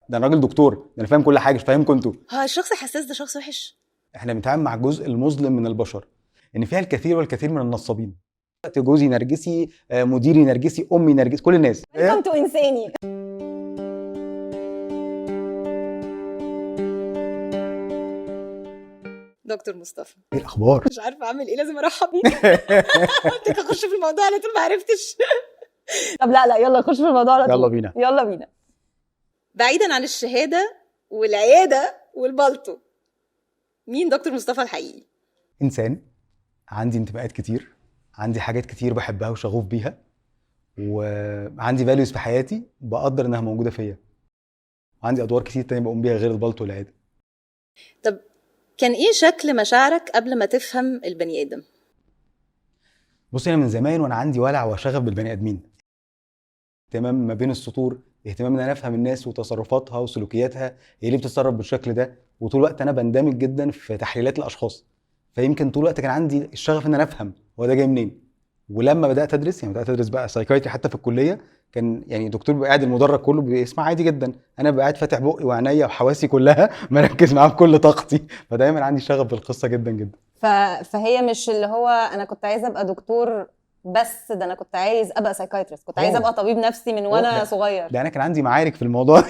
ده انا راجل دكتور، ده انا فاهم كل حاجه، مش فاهمكم انتوا. ها الشخص الحساس ده شخص وحش؟ احنا بنتعامل مع الجزء المظلم من البشر، ان فيها الكثير والكثير من النصابين. جوزي نرجسي، مديري نرجسي، امي نرجسي، كل الناس. ويلكم تو انساني. دكتور مصطفى، ايه الاخبار؟ مش عارفه اعمل ايه، لازم ارحب بيك. قلت اخش في الموضوع على طول، ما عرفتش. طب لا يلا نخش في الموضوع على طول. يلا بينا. يلا بينا. بعيدا عن الشهاده والعياده والبلطو، مين دكتور مصطفى الحقيقي؟ انسان عندي انتماءات كتير، عندي حاجات كتير بحبها وشغوف بيها، وعندي فاليوز في حياتي بقدر انها موجوده فيا، وعندي ادوار كتير تانية بقوم بيها غير البلطو والعياده. طب كان ايه شكل مشاعرك قبل ما تفهم البني ادم؟ بصي، انا من زمان وانا عندي ولع وشغف بالبني ادمين، اهتمام ما بين السطور، اهتمام ان انا افهم الناس وتصرفاتها وسلوكياتها، هي ليه بتتصرف بالشكل ده، وطول الوقت انا بندمج جدا في تحليلات الاشخاص، فيمكن طول الوقت كان عندي الشغف ان انا افهم هو ده جاي منين. ولما بدات ادرس، يعني بدات ادرس بقى سايكايتري حتى في الكليه، كان يعني دكتور بيبقى قاعد المدرج كله بيسمع عادي جدا، انا ببقى قاعد فاتح بقي وعينيا وحواسي كلها مركز معاه بكل طاقتي، فدايما عندي شغف بالقصه جدا جدا. فهي مش اللي هو انا كنت عايزه ابقى دكتور بس، ده انا كنت عايز ابقى سايكايترست، كنت عايزه ابقى طبيب نفسي من وانا صغير. ده انا كان عندي معارك في الموضوع.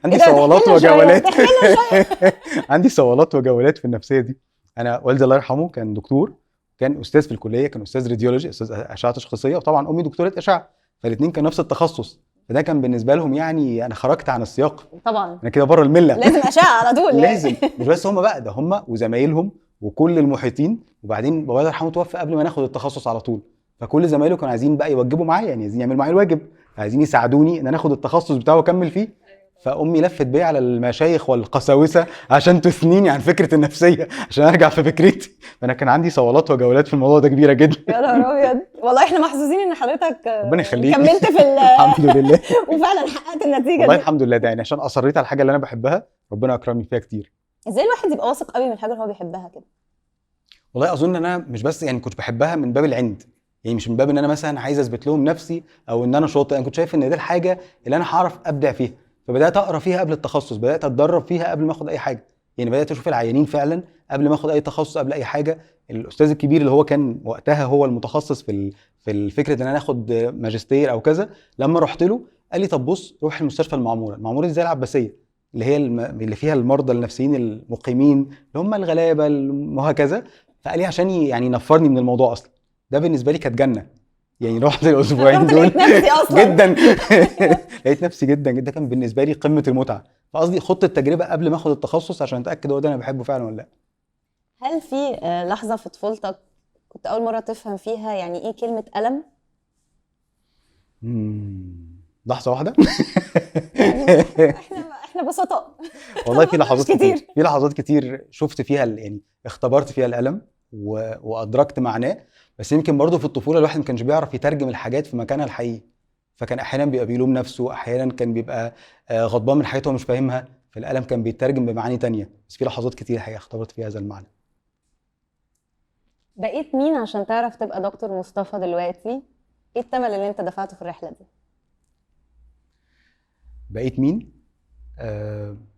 عندي إيه ده؟ صوالات تحكيلنا شوية، وجولات. تحكيلنا شوية. عندي صوالات وجولات في النفسيه دي. انا والدي الله يرحمه كان دكتور، كان استاذ في الكليه، كان استاذ راديولوجي، استاذ اشعه تشخيصيه، وطبعا امي دكتوره اشعه، فالاثنين كان نفس التخصص، فده كان بالنسبه لهم يعني انا خرجت عن السياق، طبعا انا كده بره المله. لازم اشعه على طول. لازم. مش بس هم بقى، ده هم وزمايلهم وكل المحيطين، وبعدين بابا الله يرحمه توفى قبل ما ناخد التخصص على طول، فكل زمايله كانوا عايزين بقى يوجبوا معايا، يعني عايزين يعملوا معايا الواجب، عايزين يساعدوني ان انا اخد التخصص بتاعه واكمل فيه. فامي لفت بيا على المشايخ والقساوسه عشان تثنيني عن فكره النفسيه، عشان ارجع في فكرتي. فانا كان عندي صولات وجولات في الموضوع ده كبيره جدا. يا نهار ابيض، والله احنا محظوظين ان حضرتك ربنا يخليك. كملت في الحمد لله. وفعلا حققت النتيجه والله دي. الحمد لله، ده يعني عشان اصريت على الحاجه اللي انا بحبها، ربنا اكرمني فيها كتير. ازاي الواحد يبقى واثق قوي من الحاجه اللي هو بيحبها كده؟ والله اظن ان انا مش بس يعني كنت بحبها من باب العند، يعني مش من باب ان انا مثلا عايز اثبت لهم نفسي او ان انا شاطر، انا كنت شايف ان دي الحاجه اللي انا هعرف ابدع فيها، فبدات اقرا فيها قبل التخصص، بدات اتدرب فيها قبل ما اخد اي حاجه، يعني بدات اشوف العيانين فعلا قبل ما اخد اي تخصص، قبل اي حاجه. الاستاذ الكبير اللي هو كان وقتها هو المتخصص في الفكره ان انا اخد ماجستير او كذا، لما رحت له قال لي طب بص روح المستشفى المعموره دي زي العباسيه، اللي هي اللي فيها المرضى النفسيين المقيمين اللي هم الغلابه وهكذا، فقال لي عشان يعني ينفرني من الموضوع اصلا. ده بالنسبه لي كانت جنه، يعني رحت الاسبوعين دول لقيت نفسي اصلا جدا. لقيت نفسي جدا جدا، كان بالنسبه لي قمه المتعه، فقصدي خدت التجربه قبل ما اخد التخصص عشان اتاكد هو ده انا بحبه فعلا ولا لا. هل في لحظه في طفولتك كنت اول مره تفهم فيها يعني ايه كلمه الم؟ لحظه واحده. احنا بسطاء. والله في لحظات كتير. في لحظات كتير شفت فيها يعني اختبرت فيها الالم وادركت معناه، بس يمكن برضو في الطفوله الواحد ما كانش بيعرف يترجم الحاجات في مكانها الحقيقي، فكان احيانا بيبقى بيلوم نفسه، احيانا كان بيبقى غضبان من حاجات هو مش فاهمها، فالالم كان بيترجم بمعاني تانية، بس في لحظات كتير الحقيقه اختبرت فيها هذا المعنى. بقيت مين عشان تعرف تبقى دكتور مصطفى دلوقتي؟ ايه الثمن اللي انت دفعته في الرحله دي؟ بقيت مين؟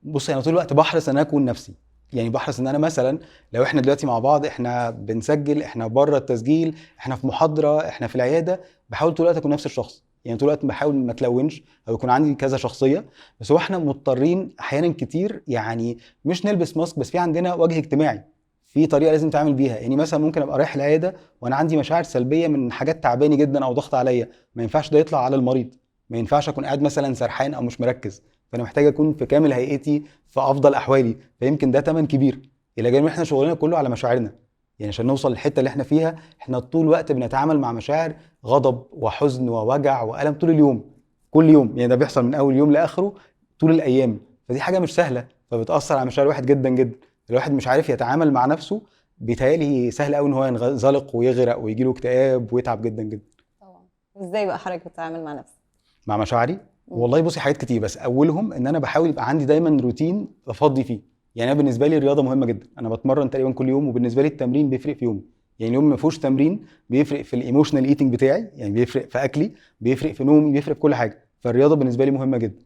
بص انا طول الوقت بحرص ان اكون نفسي، يعني بحرص ان انا مثلا لو احنا دلوقتي مع بعض، احنا بنسجل، احنا بره التسجيل، احنا في محاضره، احنا في العياده، بحاول طول الوقت اكون نفس الشخص، يعني طول الوقت بحاول ما اتلونش او يكون عندي كذا شخصيه، بس هو احنا مضطرين احيانا كتير يعني مش نلبس ماسك، بس في عندنا وجه اجتماعي، في طريقه لازم نتعامل بيها، يعني مثلا ممكن ابقى رايح العياده وانا عندي مشاعر سلبيه من حاجات تعباني جدا او ضغط عليا، ما ينفعش ده يطلع على المريض، ما ينفعش اكون قاعد مثلا سرحان او مش مركز، فانا محتاج اكون في كامل هيئتي في افضل احوالي، فيمكن ده ثمن كبير الى جانب احنا شغلنا كله على مشاعرنا، يعني عشان نوصل للحته اللي احنا فيها احنا طول الوقت بنتعامل مع مشاعر غضب وحزن ووجع والم طول اليوم، كل يوم، يعني ده بيحصل من اول يوم لاخره طول الايام، فدي حاجه مش سهله، فبتاثر على مشاعر الواحد جدا جدا، الواحد مش عارف يتعامل مع نفسه، بيتهيألي سهل قوي ان هو ينزلق ويغرق ويجيله اكتئاب ويتعب جدا جدا. طبعا. ازاي بقى حضرتك بتتعامل مع نفسك؟ مع مشاعري والله بصي حاجات كتير، بس اولهم ان انا بحاول يبقى عندي دايما روتين افضي فيه، يعني انا بالنسبه لي الرياضه مهمه جدا، انا بتمرن تقريبا كل يوم، وبالنسبه لي التمرين بيفرق في يومي، يعني يوم ما فيهوش تمرين بيفرق في الايموشنال ايتنج بتاعي، يعني بيفرق في اكلي، بيفرق في نومي، بيفرق في كل حاجه، فالرياضه بالنسبه لي مهمه جدا.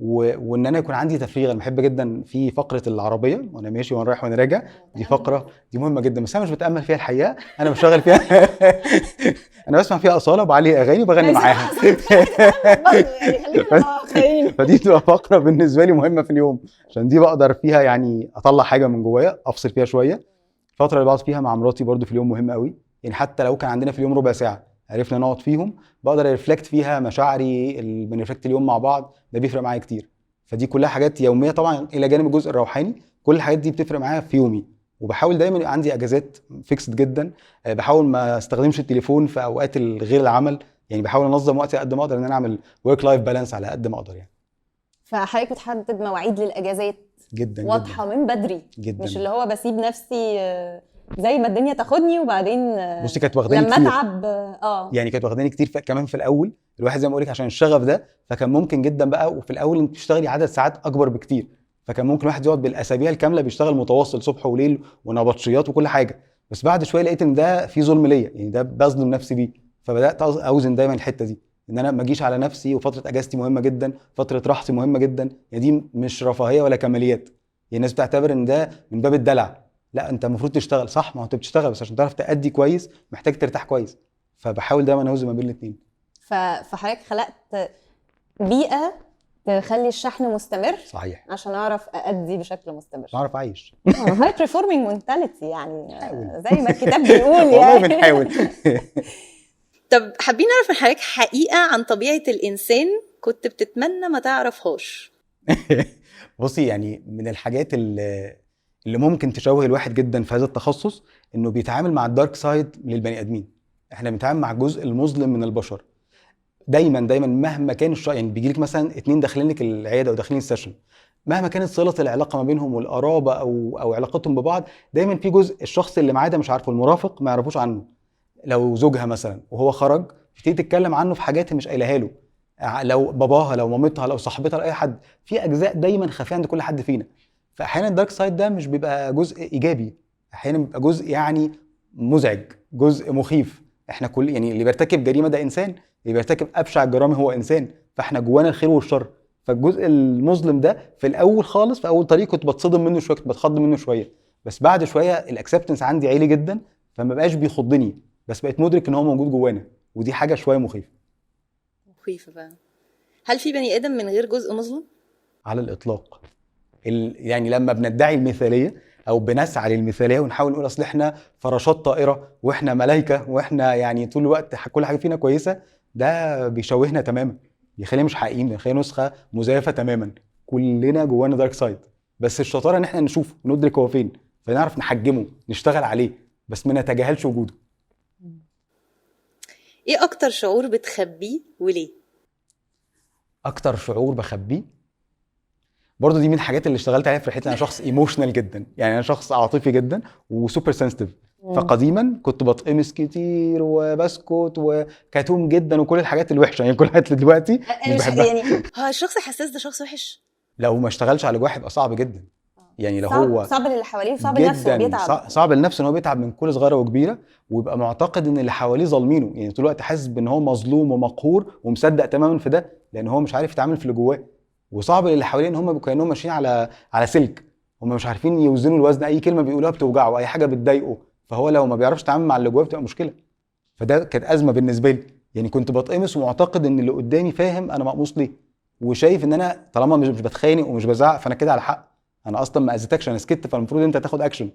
وان انا يكون عندي تفريغ. انا بحب جدا في فقره العربيه وانا ماشي وانا رايح وانا راجع، دي فقره دي مهمه جدا، بس انا مش بتامل فيها الحقيقه، انا بشغل فيها انا بسمع فيها اصاله وبعلي اغاني وبغني معاها فدي بتبقى فقره بالنسبه لي مهمه في اليوم، عشان دي بقدر فيها يعني اطلع حاجه من جوايا افصل فيها شويه. الفتره اللي بقعد فيها مع مراتي برضو في اليوم مهمه قوي، يعني حتى لو كان عندنا في اليوم ربع ساعه عرفنا نقعد فيهم بقدر ريفلكت فيها مشاعري، بنرفلكت اليوم مع بعض، ده بيفرق معايا كتير. فدي كلها حاجات يوميه طبعا الى جانب الجزء الروحاني، كل الحاجات دي بتفرق معايا في يومي. وبحاول دايما يبقى عندي اجازات فيكسد جدا، بحاول ما استخدمش التليفون في اوقات غير العمل، يعني بحاول انظم وقتي قد ما اقدر ان انا اعمل ورك لايف بالانس على قد ما اقدر يعني. فحضرتك بتحدد مواعيد للاجازات جدا واضحه من بدري، جدا مش اللي هو بسيب نفسي زي ما الدنيا تاخدني وبعدين بصي كانت واخداني لما كتير اتعب يعني كانت واخداني كتير كمان في الاول، الواحد زي ما بقول لك عشان الشغف ده، فكان ممكن جدا بقى، وفي الاول انت بتشتغلي عدد ساعات اكبر بكتير، فكان ممكن الواحد يقعد بالاسابيع الكامله بيشتغل متواصل صبح وليل ونبطشيات وكل حاجه. بس بعد شويه لقيت ان ده في ظلم ليا، يعني ده بظلم نفسي بيه، فبدات اوزن دايما الحته دي، ان انا ما اجيش على نفسي، وفتره اجازتي مهمه جدا، فتره راحتي مهمه جدا، يعني دي مش رفاهيه ولا كماليات. يعني الناس بتعتبر ان ده من باب الدلع، لا انت المفروض تشتغل صح، ما هو انت بتشتغل بس عشان تعرف تأدي كويس محتاج ترتاح كويس، فبحاول دايما اوزن ما بين الاثنين. فحضرتك خلقت بيئه تخلي الشحن مستمر صحيح، عشان اعرف أأدي بشكل مستمر، اعرف اعيش. هاي بريفورمينج مونتاليتي يعني حاول. زي ما الكتاب بيقول والله يعني بنحاول. طب حابين نعرف من حضرتك حقيقة عن طبيعة الإنسان كنت بتتمنى ما تعرفهاش. بصي يعني من الحاجات اللي ممكن تشوه الواحد جدا في هذا التخصص، انه بيتعامل مع الدارك سايد للبني ادمين. احنا بنتعامل مع الجزء المظلم من البشر دايما دايما، مهما كان يعني بيجي لك مثلا اتنين داخلين لك العياده او داخلين السيشن، مهما كانت صله العلاقه ما بينهم والقرابه او علاقتهم ببعض، دايما في جزء الشخص اللي معاه ده مش عارفه، المرافق ما يعرفوش عنه. لو زوجها مثلا وهو خرج تبتدي تتكلم عنه في حاجات مش قايلها له، لو باباها لو مامتها لو صاحبتها لو اي حد، في اجزاء دايما خفيه عند كل حد فينا. فاحيانا الدارك سايد ده مش بيبقى جزء ايجابي، احيانا بيبقى جزء يعني مزعج، جزء مخيف. احنا كل يعني اللي بيرتكب جريمه ده انسان، اللي بيرتكب ابشع الجرائم هو انسان، فاحنا جوانا الخير والشر. فالجزء المظلم ده في الاول خالص في اول طريق كنت بتصدم منه شويه، كنت بتخض منه شويه، بس بعد شويه الاكسبتنس عندي عالي جدا، فما بقاش بيخضني، بس بقيت مدرك ان هو موجود جوانا، ودي حاجه شويه مخيفه. مخيفة بقى. هل في بني آدم من غير جزء مظلم؟ على الاطلاق. يعني لما بندعي المثاليه او بنسعى للمثاليه ونحاول نقول اصل احنا فراشات طائره واحنا ملائكه واحنا يعني طول الوقت كل حاجه فينا كويسه، ده بيشوهنا تماما، بيخلينا مش حقيقيين، بيخلينا نسخه مزيفه تماما. كلنا جوانا دارك سايد، بس الشطاره ان احنا نشوفه ندرك هو فين، فنعرف نحجمه نشتغل عليه، بس ما نتجاهلش وجوده. ايه اكتر شعور بتخبيه وليه؟ اكتر شعور بخبيه برضه دي من الحاجات اللي اشتغلت عليها في رحلتي، انا شخص ايموشنال جدا، يعني انا شخص عاطفي جدا وسوبر سنسيتيف. فقديما كنت بتقمص كتير وبسكت وكتوم جدا وكل الحاجات الوحشه، يعني كل الحاجات اللي دلوقتي مش بحبها. يعني هو الشخص الحساس ده شخص وحش؟ لو ما اشتغلش على جواه هيبقى صعب جدا، يعني لو هو صعب للي حواليه وصعب لنفسه جدا بيتعب. صعب لنفسه ان هو بيتعب من كل صغيره وكبيره، ويبقى معتقد ان اللي حواليه ظالمينه، يعني طول الوقت حاسس ان هو مظلوم ومقهور ومصدق تماما في ده، لان هو مش عارف يتعامل في اللي جواه. وصعب للي حواليه ان هم كانهم ماشيين على سلك، هم مش عارفين يوزنوا الوزن، اي كلمه بيقولوها بتوجعه، اي حاجه بتضايقه، فهو لو ما بيعرفش يتعامل مع اللي جواه بتبقى مشكله. فده كانت ازمه بالنسبه لي، يعني كنت بتقمص ومعتقد ان اللي قدامي فاهم انا مقموص ليه، وشايف ان انا طالما مش بتخانق ومش بزعق فانا كده على حق، انا اصلا ما اذيتكش، انا سكت، فالمفروض انت تاخد اكشن.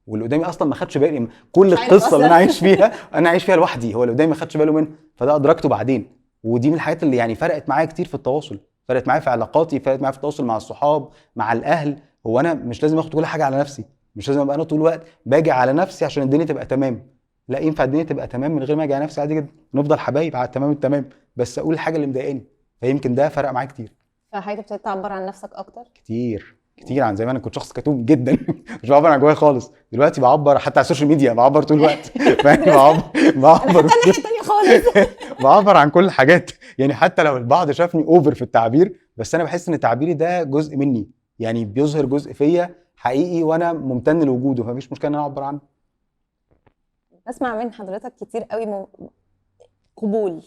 واللي قدامي اصلا ما خدش بالي، كل القصه اللي انا عايش فيها انا عايش فيها لوحدي، هو اللي قدامي ما خدش باله منها، فده ادركته بعدين. ودي من الحاجات اللي يعني فرقت معايا كتير في التواصل، فرقت معايا في علاقاتي، فرقت معايا في التواصل مع الصحاب مع الاهل. هو انا مش لازم اخد كل حاجه على نفسي، مش لازم ابقى انا طول الوقت باجي على نفسي عشان الدنيا تبقى تمام، لا ينفع الدنيا تبقى تمام من غير ما اجي على نفسي عادي جدا، نفضل حبايب على تمام التمام، بس اقول الحاجه اللي مضايقاني. فيمكن ده فرق معايا كتير. فحضرتك ابتديت تعبر عن نفسك اكتر كتير عن زمان. انا كنت شخص كتوم جدا مش بعبر عن جوايا خالص، دلوقتي بعبر حتى على السوشيال ميديا، بعبر طول الوقت فاهم، بعبر الناحيه الثانيه خالص بعبر عن كل الحاجات، يعني حتى لو البعض شافني اوفر في التعبير، بس انا بحس ان تعبيري ده جزء مني، يعني بيظهر جزء فيا حقيقي وانا ممتن لوجوده، فمفيش مشكله ان انا اعبر عنه. بسمع من حضرتك كتير قوي قبول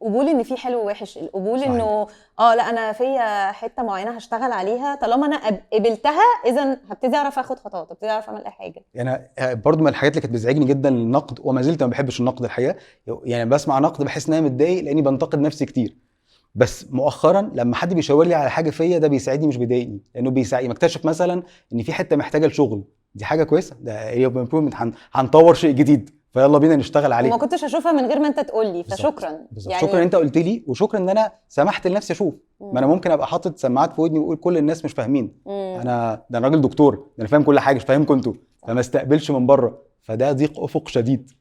قبول ان في حلو ووحش، القبول صحيح. انه لا انا فيا حته معينه هشتغل عليها، طالما انا قبلتها اذا هبتدي اعرف اخد خطوات، هبتدي اعرف اعمل اي حاجه. انا برضو من الحاجات اللي كانت بتزعجني جدا النقد، وما زلت ما بحبش النقد الحقيقه. يعني بسمع نقد بحس ان انا متضايق لاني بنتقد نفسي كتير. بس مؤخرا لما حد بيشاور لي على حاجه فيا ده بيساعدني مش بيضايقني، لانه بيساعدني مكتشف مثلا ان في حته محتاجه لشغل، دي حاجه كويسه، ده اريا اوف امبروفمنت، هنطور شيء جديد فيلا بينا نشتغل عليه. وما كنتش اشوفها من غير ما انت تقول لي، بالظبط. فشكرا بالظبط. شكرا ان يعني. انت قلت لي، وشكرا ان انا سمحت لنفسي اشوف. ما انا ممكن ابقى حاطط سماعات في ودني واقول كل الناس مش فاهمين، انا راجل دكتور، ده انا فاهم كل حاجه، مش فاهمكم انتوا، فما استقبلش من بره، فده ضيق افق شديد.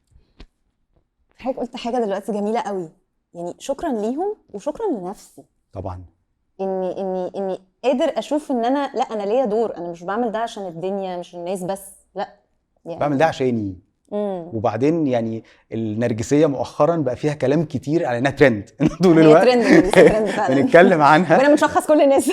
حضرتك قلت حاجه دلوقتي جميله قوي، يعني شكرا ليهم وشكرا لنفسي، طبعا اني قادر اشوف ان انا لا انا ليا دور، انا مش بعمل ده عشان الدنيا مش الناس بس، لا يعني بعمل ده عشاني. وبعدين يعني النرجسيه مؤخرا بقى فيها كلام كتير على انها ترند طول هي الوقت ترند فعلا بنتكلم عنها وانا بنشخص كل الناس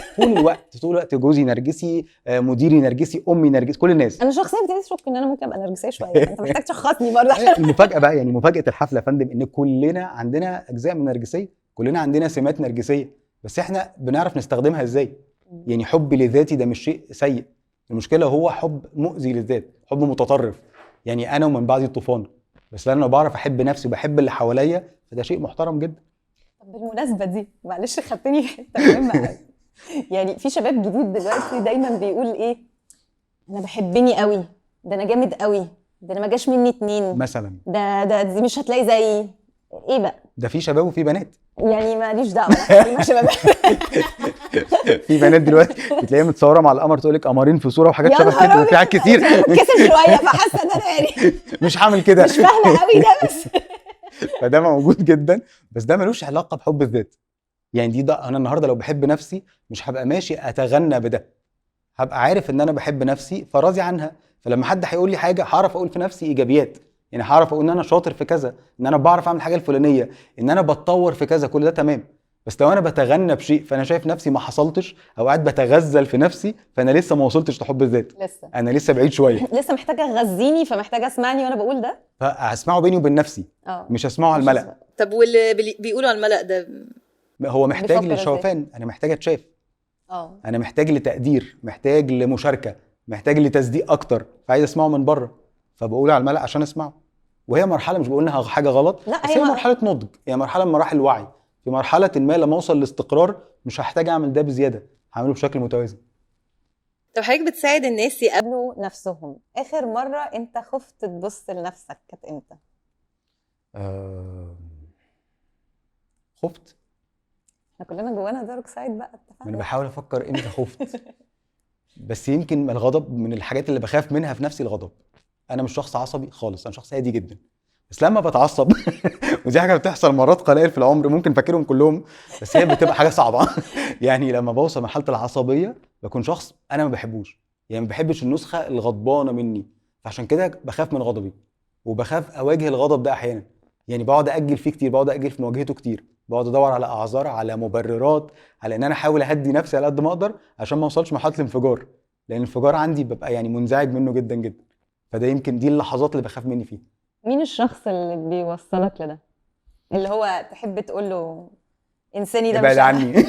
طول الوقت جوزي نرجسي، مديري نرجسي، امي نرجسي، كل الناس. انا شخصيا ابتديت اشك ان انا ممكن ابقى نرجسيه شويه، انت محتاج تشخصني برضه عشان المفاجاه بقى، يعني مفاجاه الحفله يا فندم، ان كلنا عندنا اجزاء من النرجسيه، كلنا عندنا سمات نرجسيه، بس احنا بنعرف نستخدمها ازاي. يعني حبي لذاتي ده مش شيء سيء، المشكله هو حب مؤذي للذات، حب متطرف، يعني انا ومن بعدي الطوفان، بس لأن انا بعرف احب نفسي وبحب اللي حواليا فده شيء محترم جدا. طب بالمناسبه دي معلش خدتني في حته مهمه قوي، يعني في شباب جديد دلوقتي دايما بيقول ايه، انا بحبني قوي، ده انا جامد قوي، ده انا ما جاش مني اتنين مثلا ده دي مش هتلاقي زيي، ايه بقى ده في شباب وفي بنات، يعني ماليش دعوه انا شباب في بنات دلوقتي بتلاقيها متصوره مع القمر تقول لك قمرين في صوره وحاجات يا شبه نهار كده، أبيض. في حاجات كتير كسر شويه فحاسه ان انا يعني مش هعمل كده، مش فاهمه قوي ده بس فده موجود جدا، بس ده ملوش علاقه بحب الذات. يعني ده انا النهارده لو بحب نفسي مش هبقى ماشي اتغنى بده، هبقى عارف ان انا بحب نفسي فراضي عنها، فلما حد هيقول لي حاجه هعرف اقول في نفسي ايجابيات، يعني هعرف اقول ان انا شاطر في كذا، ان انا بعرف اعمل حاجه الفلانيه، ان انا بتطور في كذا، كل ده تمام. بس لو انا بتغنى بشيء فانا شايف نفسي ما حصلتش، او قاعد بتغزل في نفسي، فانا لسه ما وصلتش لحب الذات، لسه انا لسه بعيد شويه. لسه محتاجه اغذيني، فمحتاجه اسمعني وانا بقول ده، فهسمعه بيني وبين نفسي، مش هسمعه على الملأ. طب واللي بيقولوا على الملأ ده هو محتاج بيفكر لشوفان، انا محتاج اتشاف، اه انا محتاج لتقدير، محتاج لمشاركه، محتاج لتصديق اكتر، فعايز اسمعه من بره، فبقول على الملأ عشان اسمعه. وهي مرحله، مش بقول انها حاجه غلط، لا بس هي مرحله نضج، هي مرحله من مراحل الوعي. في مرحله ما لما اوصل لاستقرار مش هحتاج اعمل ده بزياده، هعمله بشكل متوازن. طب حضرتك بتساعد الناس يقابلوا نفسهم، اخر مره انت خفت تبص لنفسك كانت امتى؟ خفت، احنا كلنا جوانا دارك سايد بقى، اتفقنا. انا بحاول افكر امتى خفت بس يمكن الغضب من الحاجات اللي بخاف منها في نفسي، الغضب. انا مش شخص عصبي خالص، انا شخص هادي جدا، بس لما بتعصب ودي حاجه بتحصل مرات قليل في العمر، ممكن فاكرهم كلهم، بس هي بتبقى حاجه صعبه يعني لما بوصل مرحله العصبيه بكون شخص انا ما بحبوش، يعني ما بحبش النسخه الغضبانه مني، فعشان كده بخاف من غضبي، وبخاف اواجه الغضب ده احيانا، يعني بقعد اجل فيه كتير، بقعد اجل في مواجهته كتير، بقعد ادور على اعذار، على مبررات، على ان انا احاول اهدي نفسي على قد ما اقدر عشان ما اوصلش مرحله الانفجار، لان الانفجار عندي ببقى يعني منزعج منه جدا جدا، فده يمكن دي اللحظات اللي بخاف مني فيها. مين الشخص اللي بيوصلك لده، اللي هو تحب تقول له انساني ده مش ابعد انا عني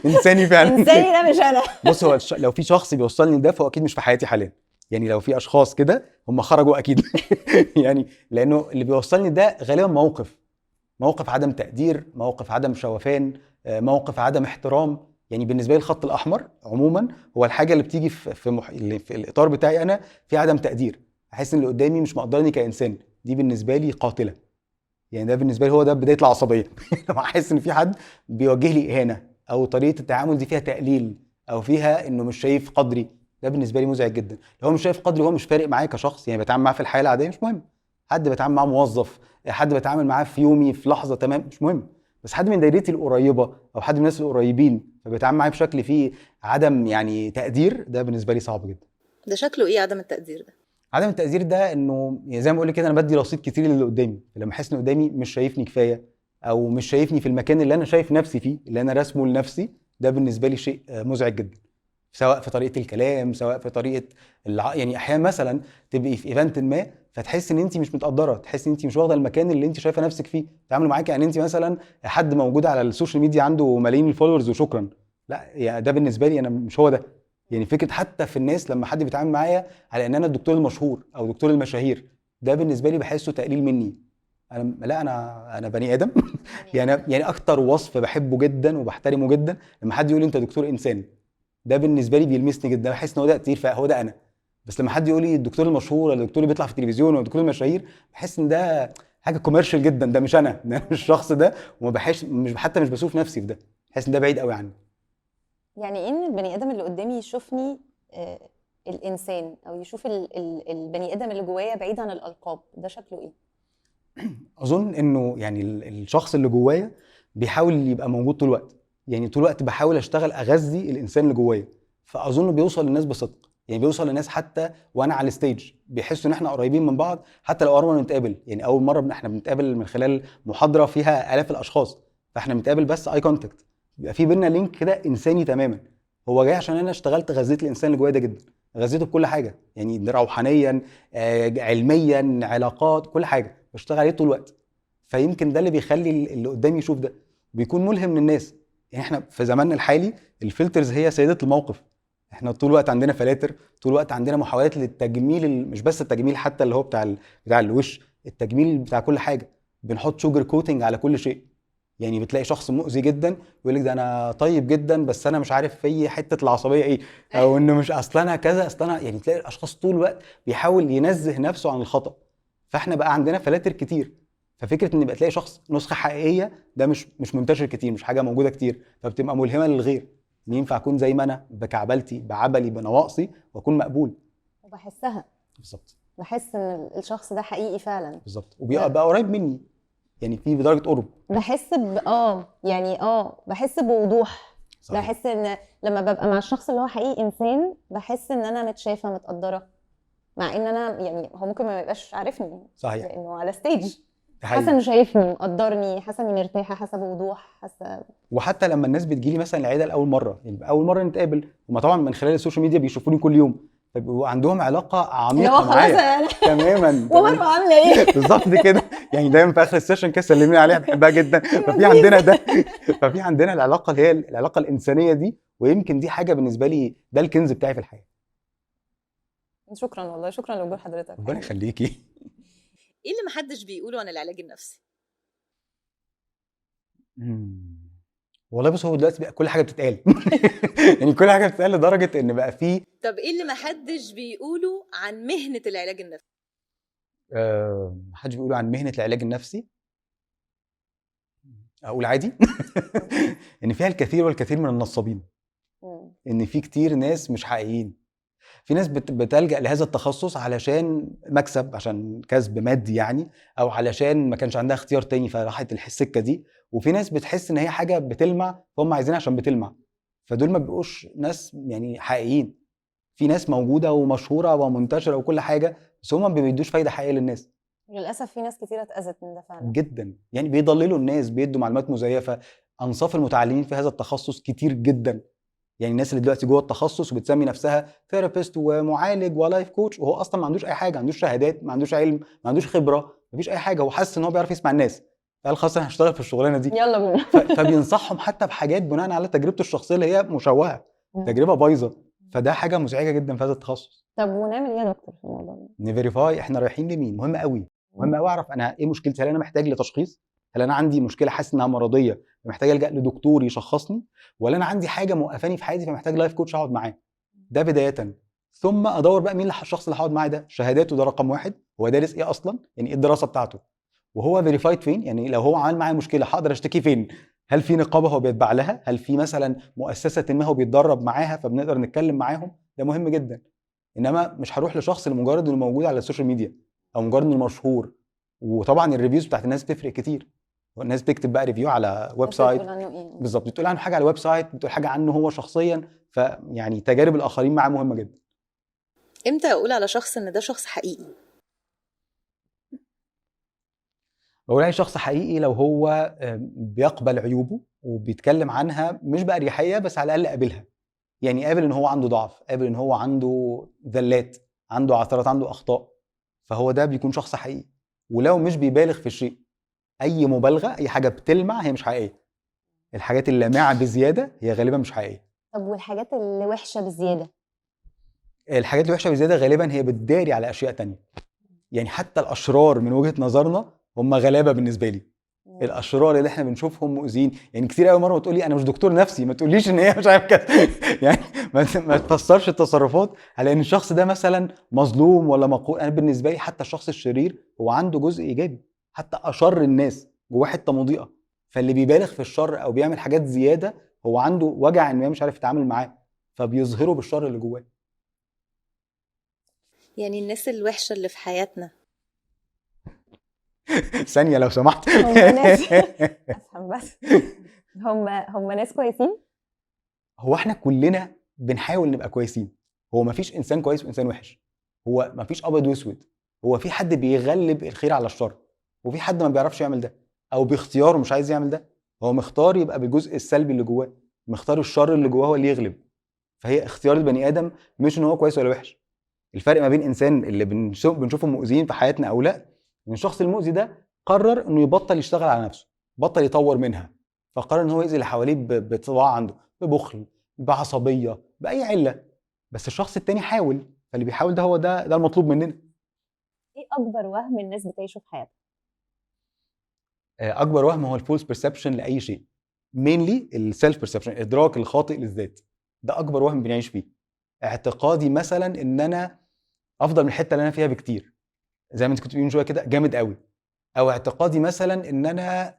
انساني فعلا انساني ده مش انا بص، هو لو في شخص بيوصلني ده فهو اكيد مش في حياتي حاليا، يعني لو في اشخاص كده هم خرجوا اكيد يعني لانه اللي بيوصلني ده غالبا موقف عدم تقدير، موقف عدم شوفان، موقف عدم احترام. يعني بالنسبه لي الخط الاحمر عموما هو الحاجه اللي بتيجي اللي في الاطار بتاعي انا في عدم تقدير، احس ان اللي قدامي مش مقدرني كانسان، دي بالنسبه لي قاتله، يعني ده بالنسبه لي هو ده بدايه العصبيه لما احس ان في حد بيوجه لي اهانه، او طريقه التعامل دي فيها تقليل، او فيها انه مش شايف قدري، ده بالنسبه لي مزعج جدا. لو هو مش شايف قدري، هو مش فارق معايا كشخص، يعني بتعامل معاه في الحياه العاديه مش مهم، حد بتعامل معاه موظف، حد بتعامل معاه في يومي في لحظه، تمام مش مهم، بس حد من دايرتي القريبه او حد من الناس القريبين فبيتعامل معايا بشكل فيه عدم يعني تقدير، ده بالنسبه لي صعب جدا. ده شكله ايه عدم التقدير ده؟ عدم التقدير ده انه يعني زي ما بقول كده انا بدي رصيد كتير للي قدامي، لما احس ان قدامي مش شايفني كفايه، او مش شايفني في المكان اللي انا شايف نفسي فيه، اللي انا راسمه لنفسي، ده بالنسبه لي شيء مزعج جدا. سواء في طريقه الكلام، سواء في طريقه يعني احيانا مثلا تبقي في ايفنت ما فتحس ان انت مش متقدره، تحس ان انت مش واخده المكان اللي انت شايفه نفسك فيه، تعاملوا معاك يعني انت مثلا حد موجود على السوشيال ميديا عنده ملايين الفولورز وشكرا. لا يعني ده بالنسبه لي انا مش هو ده. يعني فكره حتى في الناس لما حد بيتعامل معايا على ان انا الدكتور المشهور او دكتور المشاهير، ده بالنسبه لي بحسه تقليل مني. انا لا، انا بني ادم. يعني اكتر وصف بحبه جدا وبحترمه جدا لما حد يقول لي انت دكتور انسان، ده بالنسبه لي بيلمسني جدا، بحس ان هو ده كتير فهو ده انا. بس لما حد يقول لي الدكتور المشهور ولا الدكتور اللي بيطلع في التلفزيون ولا الدكتور المشاهير، بحس ان ده حاجه كوميرشال جدا، ده مش انا، ده مش الشخص ده، وما بحس مش حتى مش بشوف نفسي في ده، بحس ان ده بعيد قوي عني. يعني ايه ان البني ادم اللي قدامي يشوفني الانسان، او يشوف البني ادم اللي جوايا بعيد عن الالقاب، ده شكله ايه؟ اظن انه يعني الشخص اللي جوايا بيحاول يبقى موجود طول الوقت، يعني طول الوقت بحاول اشتغل اغذي الانسان اللي جوايا، فاظن بيوصل للناس بصدق، يعني بيوصل للناس حتى وانا على الستيج بيحسوا ان احنا قريبين من بعض حتى لو قربنا نتقابل. يعني اول مره احنا بنتقابل من خلال محاضره فيها الاف الاشخاص، فاحنا بنتقابل بس اي كونتاكت، بيبقى في بينا لينك كده انساني تماما. هو جاي عشان انا اشتغلت غذيت الانسان اللي جوايا ده جدا، غذيته بكل حاجه، يعني روحانيا علميا علاقات كل حاجه بشتغل عليه طول الوقت. فيمكن ده اللي بيخلي اللي قدامي يشوف ده، بيكون ملهم للناس. يعني احنا في زماننا الحالي الفلترز هي سيدة الموقف، احنا طول الوقت عندنا فلاتر، طول الوقت عندنا محاولات للتجميل، مش بس التجميل حتى اللي هو بتاع الوش، التجميل بتاع كل حاجه، بنحط شوجر كوتنج على كل شيء. يعني بتلاقي شخص مؤذي جدا يقول لك ده انا طيب جدا بس انا مش عارف في حته العصبيه ايه، او انه مش اصل انا كذا اصل انا، يعني تلاقي الاشخاص طول الوقت بيحاول ينزه نفسه عن الخطأ. فاحنا بقى عندنا فلاتر كتير، ففكره ان يبقى تلاقي شخص نسخه حقيقيه ده مش منتشر كتير، مش حاجه موجوده كتير، فبتبقى ملهمه للغير ان ينفع اكون زي ما انا بكعبلتي بعبلي بنواقصي واكون مقبول. وبحسها، بالظبط. بحس ان الشخص ده حقيقي فعلا. بالظبط، وبيبقى قريب مني، يعني في بدرجه قرب. بحس يعني بحس بوضوح. صحيح. بحس ان لما ببقى مع الشخص اللي هو حقيقي انسان، بحس ان انا متشافه متقدره، مع ان انا يعني هو ممكن ما يبقاش عارفني صحيح. لانه على ستيج، ده حاسه حقيقي. انه شايفني مقدرني، حاسه اني مرتاحه، حاسه بوضوح، حاسه. وحتى لما الناس بتجيلي مثلا العياده لاول مره، يعني اول مره نتقابل، هم طبعا من خلال السوشيال ميديا بيشوفوني كل يوم، فبيبقوا عندهم علاقه اللي هو عميقه خلاص معايا. انا تماما ومروه عامله ايه؟ بالظبط كده. يعني دايما في اخر السيشن كده سلمي عليها بحبها جدا. ففي عندنا ده، ففي عندنا العلاقه اللي هي العلاقه الانسانيه دي، ويمكن دي حاجه بالنسبه لي ده الكنز بتاعي في الحياه. شكرا والله، شكرا لوجود حضرتك. ربنا يخليكي. ايه اللي محدش بيقوله عن العلاج النفسي؟ والله بص، هو دلوقتي بقى كل حاجه بتتقال. يعني كل حاجه بتتقال لدرجه ان بقى في طب ايه اللي محدش بيقوله عن مهنة العلاج النفسي؟ محدش بيقوله عن مهنه العلاج النفسي، اقول عادي. ان فيها الكثير والكثير من النصابين، ان في كتير ناس مش حقيقيين، في ناس بتلجأ لهذا التخصص علشان مكسب، عشان كسب مادي يعني، او علشان ما كانش عندها اختيار تاني فراحت السكه دي، وفي ناس بتحس ان هي حاجه بتلمع فهم عايزينها عشان بتلمع، فدول ما بيبقوش ناس يعني حقيقيين. في ناس موجوده ومشهوره ومنتشره وكل حاجه، بس هم ما بيدوش فايده حقيقيه للناس. للاسف في ناس كتيره اتاذت من ده فعلا جدا، يعني بيضللوا الناس، بيدوا معلومات مزيفه. انصاف المتعلمين في هذا التخصص كتير جدا، يعني الناس اللي دلوقتي جوه التخصص وبتسمي نفسها ثيرابيست ومعالج ولايف كوتش، وهو اصلا ما عندوش اي حاجه، ما عندوش شهادات، ما عندوش علم، ما عندوش خبره، ما فيش اي حاجه، هو حاسس ان هو بيعرف يسمع الناس، قال خلاص انا هشتغل في الشغلانه دي. يلا بينا. فبينصحهم حتى بحاجات بناء على تجربته الشخصيه اللي هي مشوهه، تجربه بايظه، فده حاجه مزعجه جدا في هذا التخصص. طب ونعمل ايه يا دكتور في الموضوع ده؟ نفيريفاي احنا رايحين لمين، مهم قوي، مهم قوي اعرف انا ايه مشكلتي، هل انا محتاج لتشخيص، هل انا عندي مشكله حاسس انها مرضيه محتاج الجا لدكتور يشخصني، ولا انا عندي حاجه موقفاني في حياتي فمحتاج لايف كوتش اقعد معاه. ده بدايه، ثم ادور بقى مين الشخص اللي هقعد معاه ده، شهاداته ده رقم واحد، هو دارس ايه اصلا، يعني ايه الدراسه بتاعته، وهو فيريفايد فين، يعني لو هو عمل معايا مشكله هقدر اشتكي فين، هل في نقابه هو بيتبع لها، هل في مثلا مؤسسه ما هو بيتدرب معاها فبنقدر نتكلم معاهم، ده مهم جدا. انما مش هروح لشخص لمجرد انه موجود على السوشيال ميديا او مجرد انه مشهور. وطبعا الريفيوز بتاعت الناس بتفرق كتير، والناس بتكتب بقى ريفيو على ويب سايت، بتقول عنه ايه؟ بالظبط بتقول عنه حاجه على ويب سايت، بتقول حاجه عنه هو شخصيا، فيعني تجارب الاخرين معاه مهمه جدا. امتى اقول على شخص ان ده شخص حقيقي؟ بقول عليه شخص حقيقي لو هو بيقبل عيوبه وبيتكلم عنها مش بأريحية بس على الاقل قابلها، يعني قابل ان هو عنده ضعف، قابل ان هو عنده ذلات، عنده عثرات، عنده اخطاء، فهو ده بيكون شخص حقيقي. ولو مش بيبالغ في الشيء، اي مبالغه، اي حاجه بتلمع هي مش حقيقيه. الحاجات اللامعه بزياده هي غالبا مش حقيقيه. طب والحاجات اللي وحشه بزياده؟ الحاجات الوحشه بزياده غالبا هي بتداري على اشياء تانية. يعني حتى الاشرار من وجهه نظرنا هم غلابه بالنسبه لي. الاشرار اللي احنا بنشوفهم مؤذيين، يعني كتير قوي مره بتقول لي انا مش دكتور نفسي، ما تقوليش ان هي مش عارف كده يعني ما تفسرش التصرفات على ان الشخص ده مثلا مظلوم ولا مقهور. انا بالنسبه لي حتى الشخص الشرير هو عنده جزء ايجابي، حتى اشر الناس جواه حته مضيئه. فاللي بيبالغ في الشر او بيعمل حاجات زياده هو عنده وجع ما مش عارف يتعامل معاه، فبيظهره بالشر اللي جواه. يعني الناس الوحشة اللي في حياتنا ثانيه لو سمحت. هم ناس افهم بس، هم ناس كويسين. هو احنا كلنا بنحاول نبقى كويسين. هو مفيش انسان كويس وانسان وحش، هو مفيش ابيض واسود. هو في حد بيغلب الخير على الشر، وفي حد ما بيعرفش يعمل ده، او باختياره مش عايز يعمل ده. هو مختار يبقى بالجزء السلبي اللي جواه، مختار الشر اللي جواه هو اللي يغلب. فهي اختيار البني ادم، مش ان هو كويس ولا وحش. الفرق ما بين انسان اللي بنشوفه مؤذيين في حياتنا او لا، ان الشخص المؤذي ده قرر انه يبطل يشتغل على نفسه، بطل يطور منها، فقرر ان هو يأذي اللي حواليه بطباع عنده، ببخل، بعصبيه، باي عله. بس الشخص التاني حاول، فاللي بيحاول ده هو ده المطلوب مننا. ايه اكبر وهم الناس بتعيشه في حياتها؟ اكبر وهم هو الفولس بيرسبشن لاي شيء، مينلي السيلف بيرسبشن، الادراك الخاطئ للذات. ده اكبر وهم بنعيش فيه. اعتقادي مثلا ان انا افضل من الحته اللي انا فيها بكتير، زي ما انت كنت بتقولي من شويه كده، جامد قوي. او اعتقادي مثلا ان انا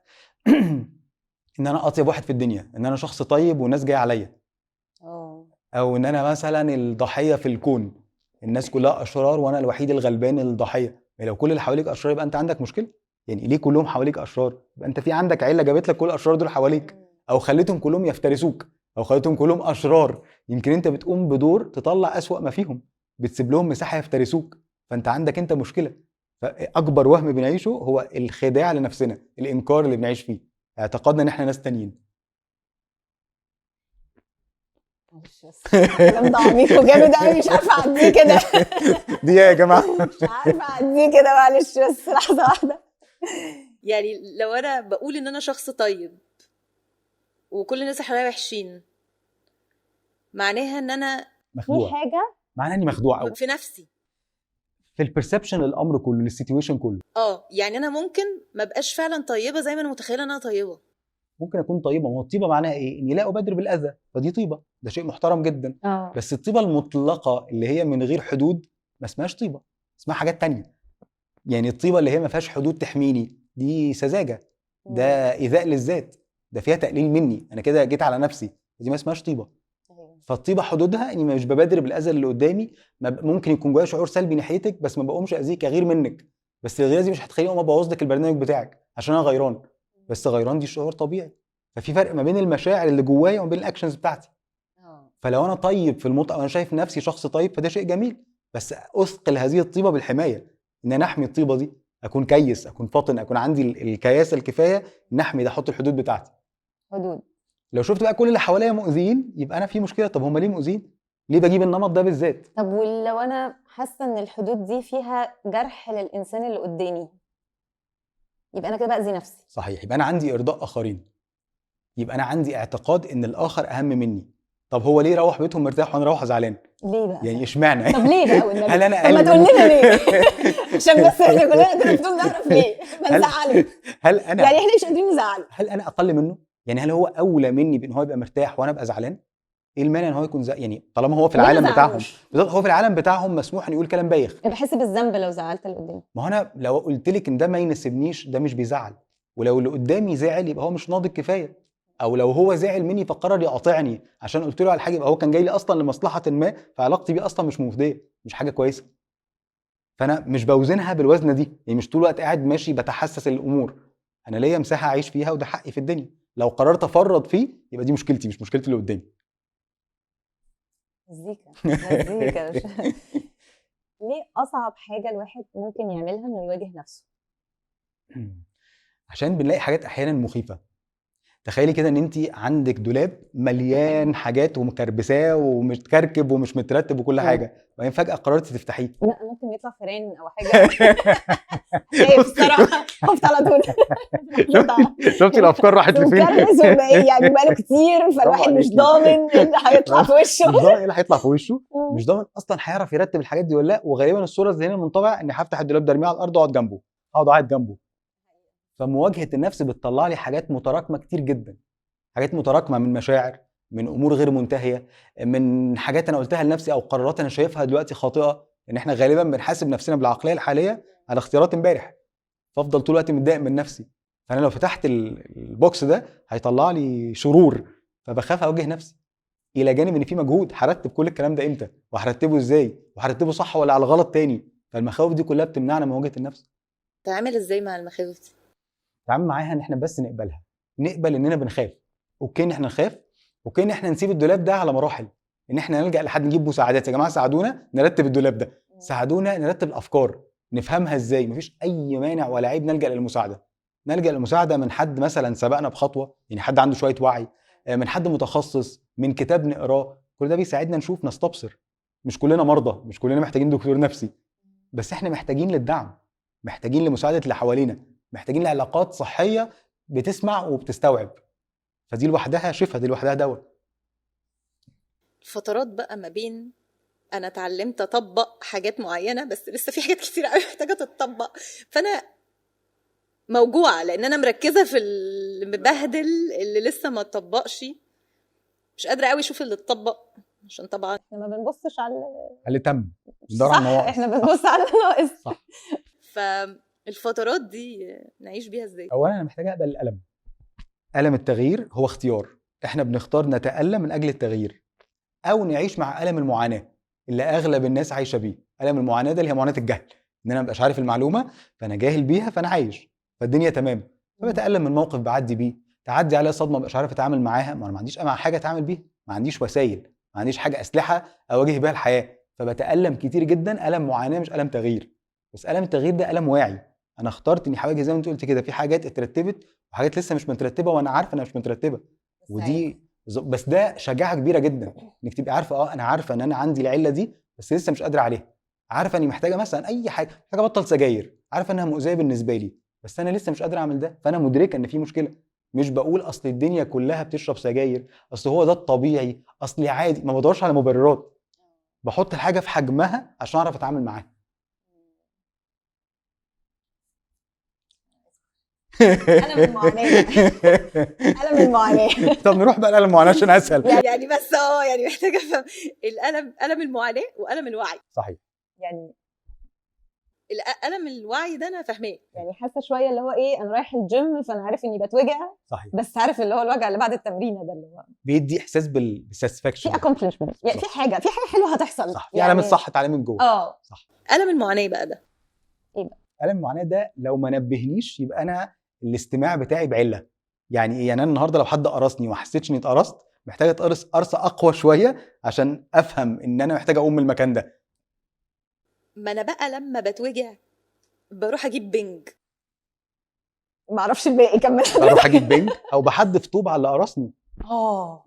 ان انا اطيب واحد في الدنيا، ان انا شخص طيب والناس جايه عليا. اه او ان انا مثلا الضحيه في الكون، الناس كلها اشرار وانا الوحيد الغلبان الضحيه. يعني لو كل اللي حواليك اشرار يبقى انت عندك مشكله. يعني ليه كلهم حواليك اشرار؟ يبقى انت في عندك عيله جابت لك كل الاشرار دول حواليك، او خليتهم كلهم يفترسوك، او خليتهم كلهم اشرار. يمكن انت بتقوم بدور تطلع اسوأ ما فيهم، بتسيب لهم مساحه يفترسوك، فانت عندك انت مشكله. فاكبر وهم بنعيشه هو الخداع لنفسنا، الانكار اللي بنعيش فيه، اعتقادنا ان احنا ناس تانيين. معلش بس الكلام ده عميق وجامد قوي، مش عارفه اعديه كده. دي يا جماعه مش عارفه اعديه كده، معلش بس لحظه واحده. يعني لو انا بقول ان انا شخص طيب وكل الناس اللي حواليا وحشين، معناها ان انا في مخدوع، حاجه معناه اني مخدوع قوي في نفسي. في البرسبشن، الامر كله، للسيتويشن كله. يعني انا ممكن ما بقاش فعلا طيبة زي ما انا متخيلة ان انا طيبة. ممكن اكون طيبه، ما هو الطيبه معناها ايه؟ اني لا ابادر بالاذى، فدي طيبه، ده شيء محترم جدا. اه بس الطيبه المطلقه اللي هي من غير حدود ما اسمهاش طيبه، اسمها حاجات تانية. يعني الطيبه اللي هي ما فيهاش حدود تحميني دي سذاجه، ده ايذاء للذات، ده فيها تقليل مني، انا كده جيت على نفسي، دي ما اسمهاش طيبه. فالطيبه حدودها اني مش ببادر بالاذى اللي قدامي. ممكن يكون جوايا شعور سلبي ناحيتك بس ما بقومش اذيك، اغير منك، بس الغيره دي مش هتخليني اقوم ابوظ لك البرنامج بتاعك عشان انا غيران. بس غيران دي شعور طبيعي. ففي فرق ما بين المشاعر اللي جوايا وما بين الاكشنز بتاعتي. فلو انا طيب في المطلق وانا شايف نفسي شخص طيب فده شيء جميل، بس اثقل هذه الطيبه بالحمايه، ان انا احمي الطيبه دي، اكون كيس، اكون فاطن، اكون عندي الكياسه الكفايه ان احمي ده، احط الحدود بتاعتي. حدود. لو شفت بقى كل اللي حواليا مؤذيين يبقى انا في مشكله. طب هم ليه مؤذيين؟ ليه بجيب النمط ده بالذات؟ طب ولو انا حاسه ان الحدود دي فيها جرح للانسان اللي قدامي، يبقى انا كده باذي نفسي. صحيح، يبقى انا عندي ارضاء اخرين، يبقى انا عندي اعتقاد ان الاخر اهم مني. طب هو ليه روح بيتهم مرتاح وانا روح زعلان؟ ليه بقى؟ يعني اشمعنى؟ طب ليه بقى والنبي؟ هل انا طب ما اقل تقول منه؟ لنا ليه؟ عشان بس احنا كلنا كده بدون نعرف ليه ما هل نزعله. هل انا يعني احنا مش قادرين نزعله. هل انا اقل منه؟ يعني هل هو اولى مني بان هو يبقى مرتاح وانا ابقى زعلان؟ ايه المانع ان هو يكون يعني طالما هو في ليه ما العالم بتاعهم، زعلوش؟ بالظبط هو في العالم بتاعهم مسموح ان يقول كلام بايخ. انا بحس بالذنب لو زعلت اللي قدامي. ما هو انا لو قلت لك ان ده ما يناسبنيش، ده مش بيزعل. ولو اللي قدامي زعل يبقى هو مش ناضج كفايه. او لو هو زعل مني فقرر يقاطعني عشان قلت له على حاجه، يبقى هو كان جاي لي اصلا لمصلحه ما، فعلاقتي بيه اصلا مش مفضيه، مش حاجه كويسه. فانا مش بوزنها بالوزنه دي، يعني مش طول الوقت قاعد ماشي بتحسس الامور. انا ليا مساحه اعيش فيها وده حقي في الدنيا. لو قررت افرط فيه يبقى دي مشكلتي، مش مشكلتي اللي قدامي. مزيكا مزيكا. ليه اصعب حاجه الواحد ممكن يعملها انه يواجه نفسه؟ عشان بنلاقي حاجات احيانا مخيفه. تخيلي كده ان انت عندك دولاب مليان حاجات ومكربساه ومتكركب ومش مترتب وكل حاجه، وبعدين فجاه قررتي تفتحيه. لا ممكن يطلع فيران او حاجه. خايف الصراحه، خفت على طول. شفتي الافكار راحت لفين؟ مكرمس ولا ايه يعني، بقاله كتير فالواحد مش عليكي. ضامن ايه اللي هيطلع في وشه. مش ضامن ايه اللي هيطلع في وشه، مش ضامن اصلا هيعرف يرتب الحاجات دي ولا لا. وغالبا الصوره الذهنيه المنطبعه اني هفتح الدولاب ده ارميه على الارض واقعد جنبه، اقعد قاعد جنبه. فمواجهه النفس بتطلع لي حاجات متراكمه كتير جدا، حاجات متراكمه من مشاعر، من امور غير منتهيه، من حاجات انا قلتها لنفسي او قرارات انا شايفها دلوقتي خاطئه. ان احنا غالبا بنحاسب نفسنا بالعقليه الحاليه على اختيارات امبارح، فافضل طول الوقت متضايق من نفسي. فانا لو فتحت البوكس ده هيطلع لي شرور، فبخاف اوجه نفسي. الى جانب ان في مجهود هرتب كل الكلام ده امتى، وهرتبه ازاي، وهرتبه صح ولا على غلط تاني. فالمخاوف دي كلها بتمنعنا من مواجهه النفس. تعمل ازاي مع المخاوف دي؟ نتعامل معاها ان احنا بس نقبلها، نقبل اننا بنخاف. اوكي ان احنا نخاف، اوكي ان احنا نسيب الدولاب ده على مراحل، ان احنا نلجا لحد نجيب مساعدات. يا جماعه ساعدونا نرتب الدولاب ده، ساعدونا نرتب الافكار، نفهمها ازاي. مفيش اي مانع ولا عيب نلجا للمساعده. نلجا للمساعده من حد مثلا سبقنا بخطوه، يعني حد عنده شويه وعي، من حد متخصص، من كتاب نقراه. كل ده بيساعدنا نشوف، نستبصر. مش كلنا مرضى، مش كلنا محتاجين دكتور نفسي، بس احنا محتاجين للدعم، محتاجين لمساعده اللي حوالينا، محتاجين لعلاقات صحيه بتسمع وبتستوعب. فدي لوحدها شفاء، دي لوحدها دواء. الفترات بقى ما بين انا اتعلمت اطبق حاجات معينه بس لسه في حاجات كتير قوي محتاجه تتطبق، فانا موجوعه لان انا مركزه في المبهدل اللي لسه ما اتطبقش، مش قادره قوي اشوف اللي اتطبق عشان طبعا احنا ما بنبصش على اللي تم، ندور على صح، النواقص. احنا بنبص على الناقص. صح. فالفترات دي نعيش بيها ازاي؟ اولا انا محتاج اقبل الالم. الم التغيير هو اختيار، احنا بنختار نتالم من اجل التغيير او نعيش مع الم المعاناه اللي اغلب الناس عايشه بيه. الم المعاناه ده اللي هي معاناه الجهل، ان انا مبقاش عارف المعلومه فانا جاهل بيها فانا عايش، فالدنيا تمام. فبتالم من موقف بعدي بيه، تعدي عليا صدمه مبقاش عارف اتعامل معاها، ما انا ما عنديش حاجه اتعامل بيها، ما عنديش وسائل، ما عنديش حاجه اسلحه اواجه بيها الحياه، فبتالم كتير جدا. الم معاناه مش الم تغيير. بس الم التغيير ده الم واعي، انا اخترت اني هواجه زي ما انت قلت كده، في حاجات اترتبت وحاجات لسه مش مترتبه وانا عارف انها مش مترتبه. ودي بس ده شجاعه كبيره جدا، انك تبقي عارفه انا عارفه ان انا عندي العله دي بس لسه مش قادره عليها. عارفه اني محتاجه مثلا اي حاجه، محتاجه ابطل سجاير، عارفه انها مؤذيه بالنسبه لي بس انا لسه مش قادره اعمل ده، فانا مدركه ان في مشكله. مش بقول اصل الدنيا كلها بتشرب سجاير، اصل هو ده الطبيعي، اصلي عادي. ما بدورش على مبررات، بحط الحاجه في حجمها عشان اعرف اتعامل معاها. ألم المعاناة. ألم المعاناة. طب نروح بقى لألم المعاناة عشان اسهل. يعني بس يعني محتاجه افهم الم المعاناه والم الوعي. صحيح. يعني الم الوعي ده انا فاهماه، يعني حاسه شويه اللي هو ايه، انا رايح الجيم فانا عارف اني بتوجع، صحيح. بس عارف اللي هو الوجع اللي بعد التمرين ده اللي هو بيدي احساس بالساتسفاكشن، في اكومبلشمنت، يعني في حاجه حلوه هتحصل. صح، في علامه صح تعالى من جوه. صح. الم المعاناه بقى ده ايه بقى؟ الم المعاناه ده لو ما نبهنيش يبقى انا الاستماع بتاعي بعله. يعني ايه؟ يعني انا النهارده لو حد قرصني وما حسيتش اني اتقرصت، محتاج اتقرص قرصه اقوى شويه عشان افهم ان انا محتاج اقوم من المكان ده. ما انا بقى لما بتوجع بروح اجيب بنج، ما اعرفش الباقي، كمل. بروح اجيب بنج او بحدف طوب على اللي قرصني.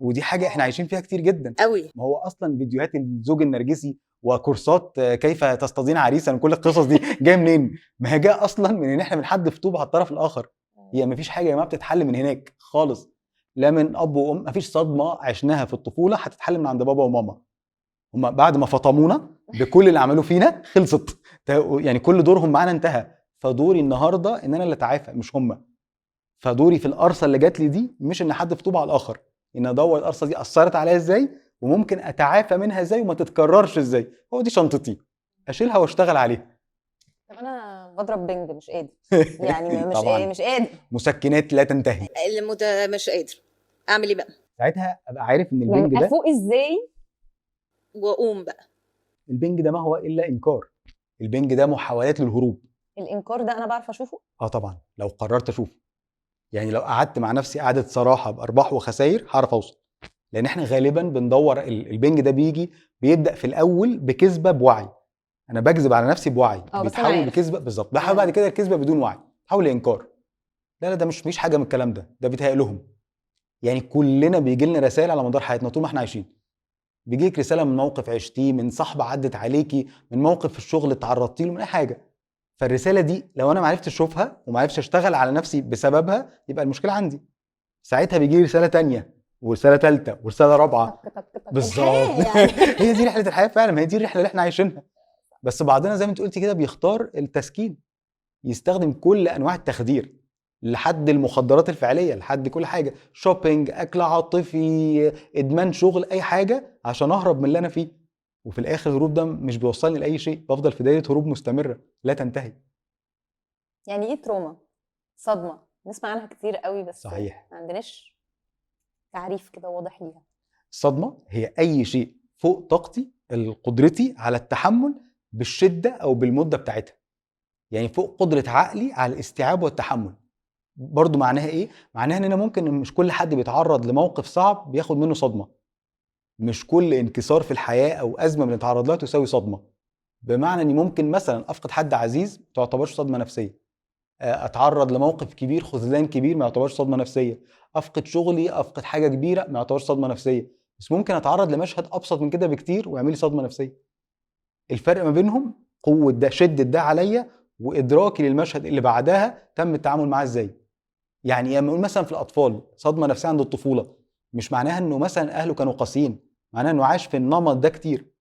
ودي حاجه احنا عايشين فيها كتير جدا قوي. ما هو اصلا فيديوهات الزوج النرجسي وكورسات كيف تستضين عريسا وكل القصص دي جايه منين؟ ما هي جايه اصلا من ان احنا بنحدف طوب على الطرف الاخر. هي مفيش حاجه يا جماعه بتتحل من هناك خالص، لا من اب وام. مفيش صدمه عشناها في الطفوله هتتحل من عند بابا وماما. هم بعد ما فطمونا بكل اللي عملوه فينا خلصت، يعني كل دورهم معانا انتهى. فدوري النهارده ان انا اللي اتعافى مش هم. فدوري في القرصه اللي جات لي دي مش ان حد في طوب على الاخر، ان ادور القرصه دي اثرت عليا ازاي وممكن اتعافى منها ازاي وما تتكررش ازاي. هو دي شنطتي، اشيلها واشتغل عليها. طب انا بضرب بنج مش قادر، يعني مش طبعاً. مش قادر. مسكنات لا تنتهي. مش قادر اعمل ايه بقى؟ ساعتها ابقى عارف ان يعني البنج ده افوق ازاي واقوم بقى؟ البنج ده ما هو الا انكار. البنج ده محاولات للهروب. الانكار ده انا بعرف اشوفه؟ طبعا لو قررت اشوفه، يعني لو قعدت مع نفسي قعده صراحه بارباح وخسائر هعرف اوصل. لان احنا غالبا بندور البنج ده بيبدا في الاول بكذبه بوعي. انا بكذب على نفسي بوعي، بيتحول لكذبه. بالظبط، بحاول بعد كده الكذبه بدون وعي، تحول لانكار. لا ده مش حاجه من الكلام ده بيتهيأ لهم. يعني كلنا بيجي لنا رسائل على مدار حياتنا طول ما احنا عايشين. بيجيك رساله من موقف عشتيه، من صاحبه عدت عليكي، من موقف في الشغل اتعرضتي له، من اي حاجه. فالرساله دي لو انا ما عرفتش اشوفها وما عرفتش اشتغل على نفسي بسببها، يبقى المشكله عندي. ساعتها بيجي لي رساله تانية ورساله ثالثه ورساله رابعه. تك تك تك بالظبط. الحياة يعني. هي دي رحله الحياه فعلا، ما هي دي الرحله اللي احنا عايشينها. بس بعضنا زي ما انت قلتي كده بيختار التسكين، يستخدم كل انواع التخدير، لحد المخدرات الفعليه، لحد كل حاجه، شوبينج، اكل عاطفي، ادمان شغل، اي حاجه عشان اهرب من اللي انا فيه. وفي الاخر الهروب ده مش بيوصلني لاي شيء، بفضل في دايره هروب مستمره لا تنتهي. يعني ايه تروما؟ صدمة نسمع عنها كتير قوي بس صحيح. ما عندناش تعريف كده واضح ليها. الصدمه هي اي شيء فوق طاقتي، قدرتي على التحمل بالشده او بالمده بتاعتها. يعني فوق قدره عقلي على الاستيعاب والتحمل. برضو معناها ايه؟ معناها ان انا ممكن مش كل حد بيتعرض لموقف صعب بياخد منه صدمه. مش كل انكسار في الحياه او ازمه بنتعرض لها تساوي صدمه. بمعنى اني ممكن مثلا افقد حد عزيز ما تعتبرش صدمه نفسيه. اتعرض لموقف كبير، خذلان كبير، ما يعتبرش صدمه نفسيه. افقد شغلي، افقد حاجه كبيره، ما يعتبرش صدمه نفسيه. بس ممكن اتعرض لمشهد ابسط من كده بكتير ويعمل لي صدمه نفسيه. الفرق ما بينهم قوه ده، شده ده عليا، وادراكي للمشهد اللي بعدها تم التعامل معاه ازاي. يعني لما نقول مثلا في الاطفال صدمه نفسيه عند الطفوله، مش معناها انه مثلا اهله كانوا قاسيين، معناها انه عاش في النمط ده كتير.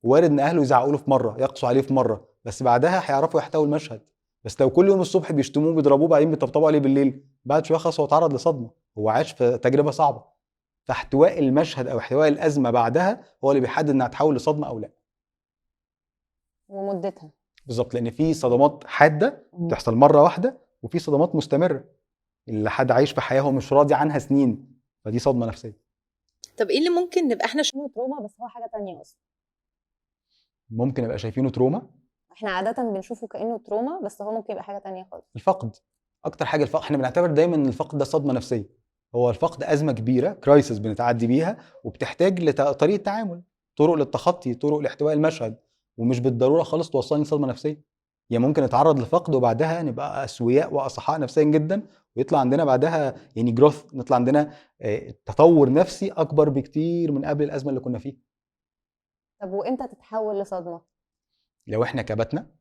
وارد ان اهله يزعقوا له في مره، يقسوا عليه في مره، بس بعدها هيعرفوا يحتووا المشهد. بس لو كل يوم الصبح بيشتموه بيضربوه بعدين بيطبطبوا عليه بالليل، بعد شويه خلاص هو اتعرض لصدمه، هو عاش في تجربه صعبه. فاحتواء المشهد او احتواء الازمه بعدها هو اللي بيحدد انها تحول لصدمه او لا. ومدتها. بالظبط، لان في صدمات حاده تحصل مره واحده، وفي صدمات مستمره اللي حد عايش في حياه هو مش راضي عنها سنين، فدي صدمه نفسيه. طب ايه اللي ممكن نبقى احنا شنو تروما بس هو حاجة تانية اصلا. ممكن نبقى شايفينه تروما. احنا عادة بنشوفه كأنه تروما بس هو ممكن يبقى حاجة تانية خالص. الفقد، اكتر حاجه الفقد. احنا بنعتبر دايما ان الفقد ده صدمه نفسيه. هو الفقد ازمه كبيره، كرايسيس بنتعدي بيها، وبتحتاج لطريقه تعامل، طرق للتخطي، طرق لاحتواء المشهد. ومش بالضروره خالص توصلني لصدمه نفسيه. يعني ممكن نتعرض لفقد وبعدها نبقى اسوياء واصحاء نفسيا جدا، ويطلع عندنا بعدها يعني جروث، نطلع عندنا تطور نفسي اكبر بكتير من قبل الازمه اللي كنا فيها. طب وامتى تتحول لصدمة؟ لو احنا كبتنا،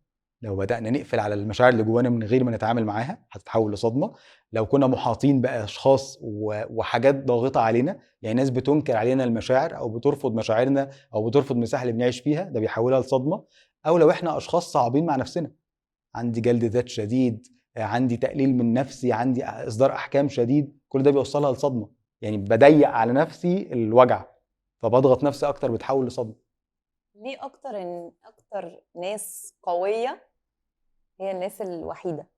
لو بدأنا نقفل على المشاعر اللي جوانا من غير ما نتعامل معاها، هتتحول لصدمة. لو كنا محاطين بأشخاص وحاجات ضاغطة علينا، يعني ناس بتنكر علينا المشاعر أو بترفض مشاعرنا أو بترفض المساحة اللي بنعيش فيها، ده بيحولها لصدمة. أو لو احنا أشخاص صعبين مع نفسنا، عندي جلد ذات شديد، عندي تقليل من نفسي، عندي إصدار أحكام شديد، كل ده بيوصلها لصدمة. يعني بضيق على نفسي الوجع، فبضغط نفسي أكتر، بتحول لصدمة. ليه اكتر ناس قوية هي الناس الوحيدة؟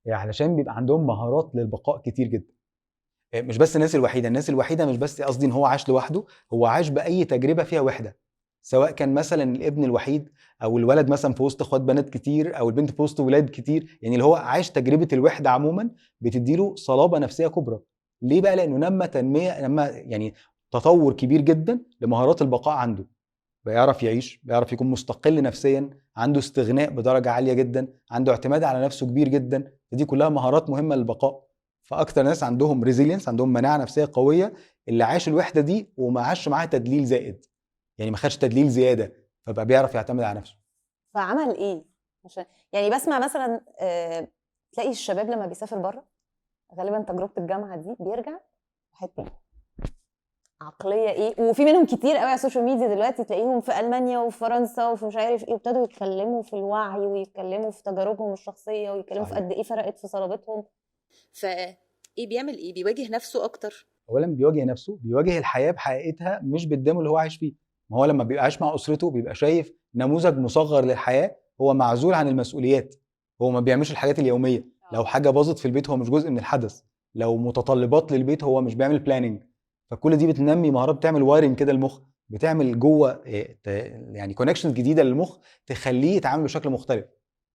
يعني علشان بيبقى عندهم مهارات للبقاء كتير جدا. مش بس الناس الوحيده، الناس الوحيده مش بس قصدي ان هو عاش لوحده، هو عاش باي تجربه فيها وحده. سواء كان مثلا الابن الوحيد، او الولد مثلا في وسط اخوات بنات كتير، او البنت في وسط ولاد كتير، يعني اللي هو عاش تجربه الوحده عموما بتديله صلابه نفسيه كبرى. ليه بقى؟ لانه نمى تنميه، نمى يعني تطور كبير جدا لمهارات البقاء عنده. بيعرف يعيش، بيعرف يكون مستقل نفسيا، عنده استغناء بدرجه عاليه جدا، عنده اعتماد على نفسه كبير جدا. دي كلها مهارات مهمه للبقاء. فاكتر ناس عندهم ريزيلينس، عندهم مناعه نفسيه قويه، اللي عاش الوحده دي وما عاش معاها تدليل زائد، يعني ما خدش تدليل زياده، فبقى بيعرف يعتمد على نفسه. فعمل ايه؟ عشان يعني بسمع مثلا تلاقي الشباب لما بيسافر بره، غالبا تجربة الجامعة دي بيرجع حتة عقلية ايه، وفي منهم كتير قوي على السوشيال ميديا دلوقتي تلاقيهم في ألمانيا وفي فرنسا وفي مش عارف ايه، وابتدوا يتكلموا في الوعي ويتكلموا في تجاربهم الشخصية ويتكلموا في صحيح. قد ايه فرقت في صلابتهم. فايه بيعمل ايه؟ بيواجه نفسه اكتر. اولا بيواجه نفسه، بيواجه الحياه بحقيقتها مش بالدم اللي هو عايش فيه. ما هو لما بيبقى عايش مع اسرته بيبقى شايف نموذج مصغر للحياه، هو معزول عن المسؤوليات، هو ما بيعملش الحاجات اليوميه. لو حاجه باظت في البيت هو مش جزء من الحدث، لو متطلبات للبيت هو مش بيعمل بلاننج. فكل دي بتنمي مهارات، بتعمل وايرنج كده المخ، بتعمل جوه يعني كونكشنز جديده للمخ تخليه يتعامل بشكل مختلف،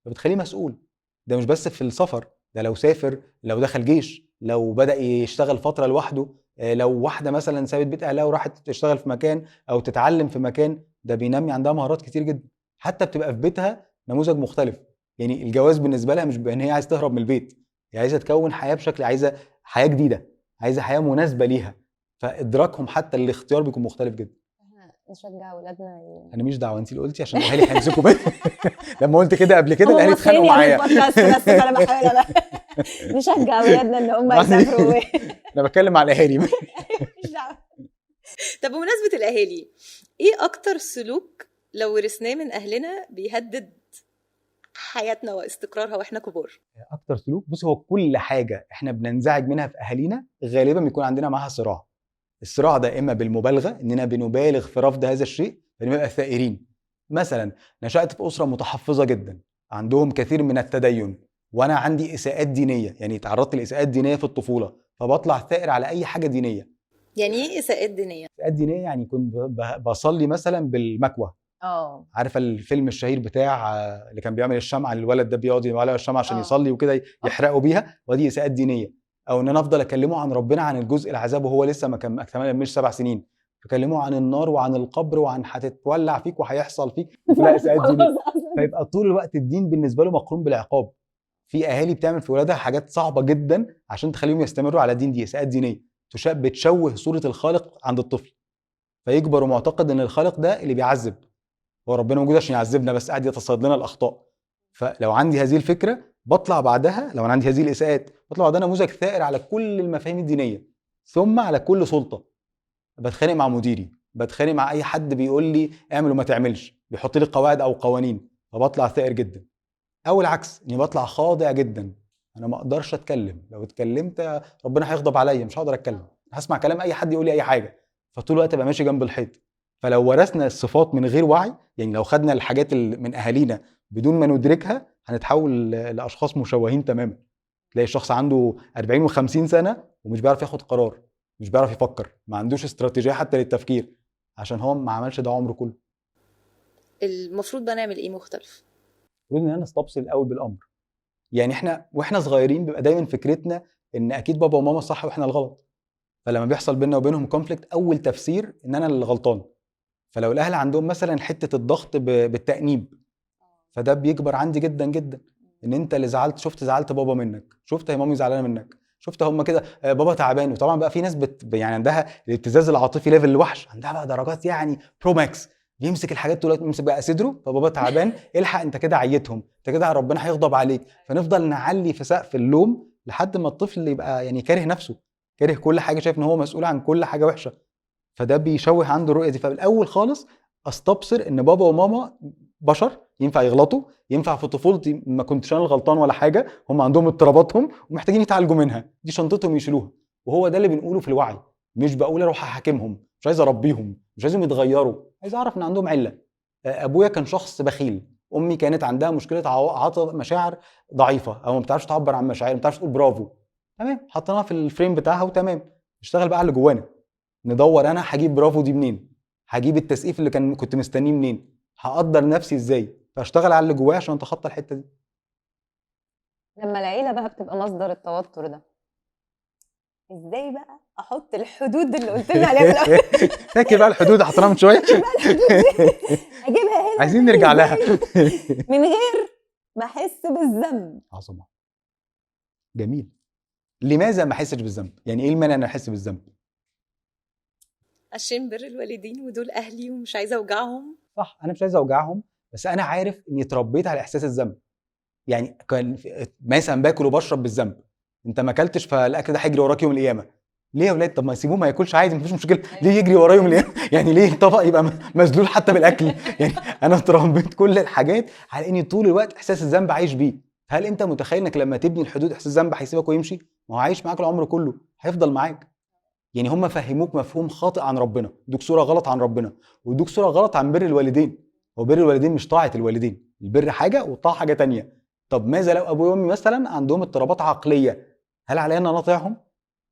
فبتخليه مسؤول. ده مش بس في السفر، ده لو سافر، لو دخل جيش، لو بدأ يشتغل فترة لوحده، لو واحدة مثلا سابت بيت أهلها وراحت تشتغل في مكان أو تتعلم في مكان، ده بينمي عندها مهارات كتير جدا. حتى بتبقى في بيتها نموذج مختلف. يعني الجواز بالنسبة لها مش بأن هي عايزة تهرب من البيت، هي عايزة تكون حياة بشكل، عايزة حياة جديدة، عايزه حياه مناسبه ليها، فادراكهم حتى الاختيار بيكون مختلف جدا. احنا نشجع اولادنا انا مش دعوه، انت اللي قلتي عشان الاهالي هيمسكوا بيت. لما قلت كده قبل كده هم الاهالي اتخانقوا موصيني على معايا. البودكاست بس فانا بحاول نشجع اولادنا ان هم يسافروا. انا بتكلم مع الاهالي. مش دعوة. طب بمناسبة الأهالي، إيه أكتر سلوك لو ورثناه من أهلنا بيهدد حياتنا واستقرارها وإحنا كبار؟ اكتر سلوك، بص هو كل حاجه احنا بننزعج منها في اهالينا غالبا بيكون عندنا معاها صراع. الصراع ده اما بالمبالغه، اننا بنبالغ في رفض هذا الشيء فنبقى ثائرين. مثلا نشأت في اسره متحفظه جدا، عندهم كثير من التدين، وانا عندي اساءات دينيه، يعني تعرضت لاساءات دينيه في الطفوله، فبطلع ثائر على اي حاجه دينيه. يعني إيه إساءات دينية؟ اساءات دينيه يعني كنت بصلي مثلا بالمكوه. عارفه الفيلم الشهير بتاع اللي كان بيعمل الشمعه، الولد ده بيقعد يولع الشمعه عشان يصلي وكده يحرقوا بيها، ودي اساءات دينيه. او ان انا افضل اكلمه عن ربنا، عن الجزء العذاب وهو لسه ما كملش 7 سنين، فكلمه عن النار وعن القبر وعن هتتولع فيك وهيحصل فيك، لا اساءات دينيه. فيبقى طول الوقت الدين بالنسبه له مقرون بالعقاب. في اهالي بتعمل في ولادها حاجات صعبه جدا عشان تخليهم يستمروا على دين، دي اساءات دينيه بتشوه صوره الخالق عند الطفل، فيكبر معتقد ان الخالق ده اللي بيعذب، هو ربنا موجود عشان يعذبنا بس قاعد يتصيد لنا الاخطاء. فلو عندي هذه الفكره بطلع بعدها، لو انا عندي هذه الاساءات بطلع بعدها نموذج ثائر على كل المفاهيم الدينيه، ثم على كل سلطه. بتخانق مع مديري، بتخانق مع اي حد بيقول لي اعمل وما تعملش، بيحط لي قواعد او قوانين، فبطلع ثائر جدا. او العكس، اني بطلع خاضع جدا، انا ما اقدرش اتكلم، لو اتكلمت ربنا هيغضب عليا، مش هقدر اتكلم، هسمع كلام اي حد يقول لي اي حاجه، فطول الوقت ابقى ماشي جنب الحيط. فلو ورثنا الصفات من غير وعي، يعني لو خدنا الحاجات من اهالينا بدون ما ندركها، هنتحول لاشخاص مشوهين تماما. تلاقي الشخص عنده 40 و50 سنه ومش بيعرف ياخد قرار، مش بيعرف يفكر، ما عندوش استراتيجيه حتى للتفكير، عشان هو ما عملش ده عمره كله. المفروض بقى نعمل إيه مختلف؟ المفروض ان انا نستبصر الاول بالامر. يعني احنا واحنا صغيرين بيبقى دايما فكرتنا ان اكيد بابا وماما الصح واحنا الغلط، فلما بيحصل بيننا وبينهم كونفليكت اول تفسير ان انا اللي غلطان. فلو الاهل عندهم مثلا حته الضغط بالتانيب، فده بيكبر عندي جدا جدا، ان انت اللي زعلت، شفت زعلت بابا منك، شفت هي مامي زعلانه منك، شفت هم كده بابا تعبان. وطبعا بقى في ناس يعني عندها الابتزاز العاطفي ليفل الوحش، عندها بقى درجات يعني برو ماكس، يمسك الحاجات طول الوقت، يمسك بقى صدره، فبابا تعبان الحق انت كده عيتهم، انت كده ربنا هيغضب عليك، فنفضل نعلي في سقف اللوم لحد ما الطفل يبقى يعني كاره نفسه، كاره كل حاجه، شايف ان هو مسؤول عن كل حاجه وحشه، فده بيشوه عنده الرؤيه دي. فالاول خالص استبصر ان بابا وماما بشر، ينفع يغلطوا، ينفع في طفولتي ما كنتش انا الغلطان ولا حاجه، هم عندهم اضطراباتهم ومحتاجين يتعالجوا منها، دي شنطتهم يشيلوها. وهو ده اللي بنقوله في الوعي، مش بقول اروح احاكمهم، مش عايز اربيهم، مش عايزهم يتغيروا، عايز اعرف ان عندهم عله. ابويا كان شخص بخيل، امي كانت عندها مشكله عاطفه، مشاعر ضعيفه، او ما بتعرفش تعبر عن مشاعر، ما بتعرفش تقول برافو، تمام، حطيناها في الفريم بتاعها وتمام، نشتغل بقى على اللي جوانا، ندور انا هجيب برافو دي منين، هجيب التسقيف اللي كنت مستنيه منين، هقدر نفسي ازاي، فاشتغل على اللي جوايا عشان اتخطى الحته دي. لما العيله بقى بتبقى مصدر التوتر ده، ازاي بقى احط الحدود اللي قلت لنا عليها في الاول؟ فاكر بقى الحدود حطيناها من شويه، اجيبها هنا عايزين نرجع لها. من غير ما احس بالذنب. عظمه، جميل. لماذا ما احسش بالذنب؟ يعني ايه المانع ان احس بالذنب؟ عشان بر الوالدين ودول اهلي ومش عايزه اوجعهم. صح، انا مش عايز اوجعهم، بس انا عارف اني اتربيت على احساس الذنب. يعني كان مثلا باكل وبشرب بالذنب، انت ما اكلتش فالاكل ده هيجري وراك يوم القيامه. ليه يا ولاد؟ طب ما يسيبوه ما ياكلش عادي، مفيش مشكله، ليه يجري ورايا يوم القيامه؟ يعني ليه الطبق يبقى مسدود حتى بالاكل؟ يعني انا اتربيت كل الحاجات على اني طول الوقت احساس الذنب عايش بيه. هل انت متخيل انك لما تبني الحدود احساس الذنب هيسيبك ويمشي؟ ما هو عايش معاك العمر كله، هيفضل معاك. يعني هم فهموك مفهوم خاطئ عن ربنا، ادوك صوره غلط عن ربنا، وادوك صوره غلط عن بر الوالدين. هو بر الوالدين مش طاعه الوالدين، البر حاجه والطاعه حاجه تانية. طب ماذا لو ابويا وامي مثلا عندهم اضطرابات عقليه، هل علينا ان انا اطيعهم؟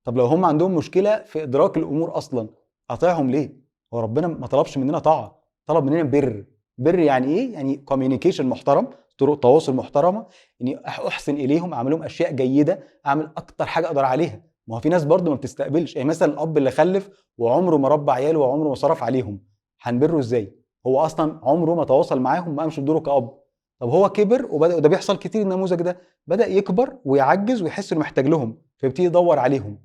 طب لو هم عندهم مشكله في ادراك الامور اصلا، اطيعهم ليه؟ هو ربنا ما طلبش مننا طاعه، طلب مننا بر. بر يعني ايه؟ يعني كوميونيكيشن محترم، طرق تواصل محترمه، اني احسن اليهم، اعمل لهم اشياء جيده، اعمل اكتر حاجه اقدر عليها. ما هو في ناس برضو ما بتستقبلش، يعني مثلا الاب اللي خلف وعمره ما ربى عياله وعمره ما صرف عليهم، هنبره ازاي؟ هو اصلا عمره ما تواصل معاهم، ما قامش بدوره كأب. طب هو كبر وبدا، وده بيحصل كتير، النموذج ده بدا يكبر ويعجز ويحس انه محتاج لهم، فيبتدي يدور عليهم.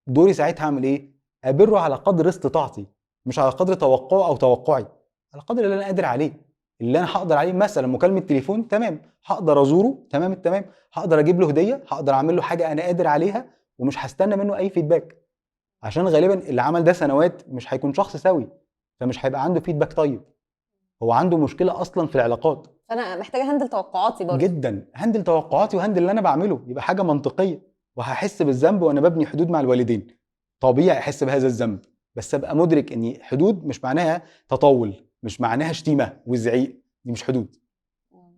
دوري ساعتها اعمل ايه؟ ابره على قدر استطاعتي، مش على قدر توقعه او توقعي، على قدر اللي انا قادر عليه، اللي انا هقدر عليه. مثلا مكالمه تليفون، تمام، هقدر ازوره، تمام التمام، هقدر اجيب له هديه، هقدر اعمل له حاجه انا قادر عليها، ومش هستنى منه اي فيدباك، عشان غالبا اللي عمل ده سنوات مش هيكون شخص سوي، فمش هيبقى عنده فيدباك طيب، هو عنده مشكله اصلا في العلاقات. انا محتاجه هندل توقعاتي برضه. جدا، هندل توقعاتي وهندل اللي انا بعمله، يبقى حاجه منطقيه، وهحس بالذنب وانا ببني حدود مع الوالدين، طبيعي احس بهذا الذنب، بس ابقى مدرك ان حدود مش معناها تطاول، مش معناها شتيمه وزعيق، دي مش حدود،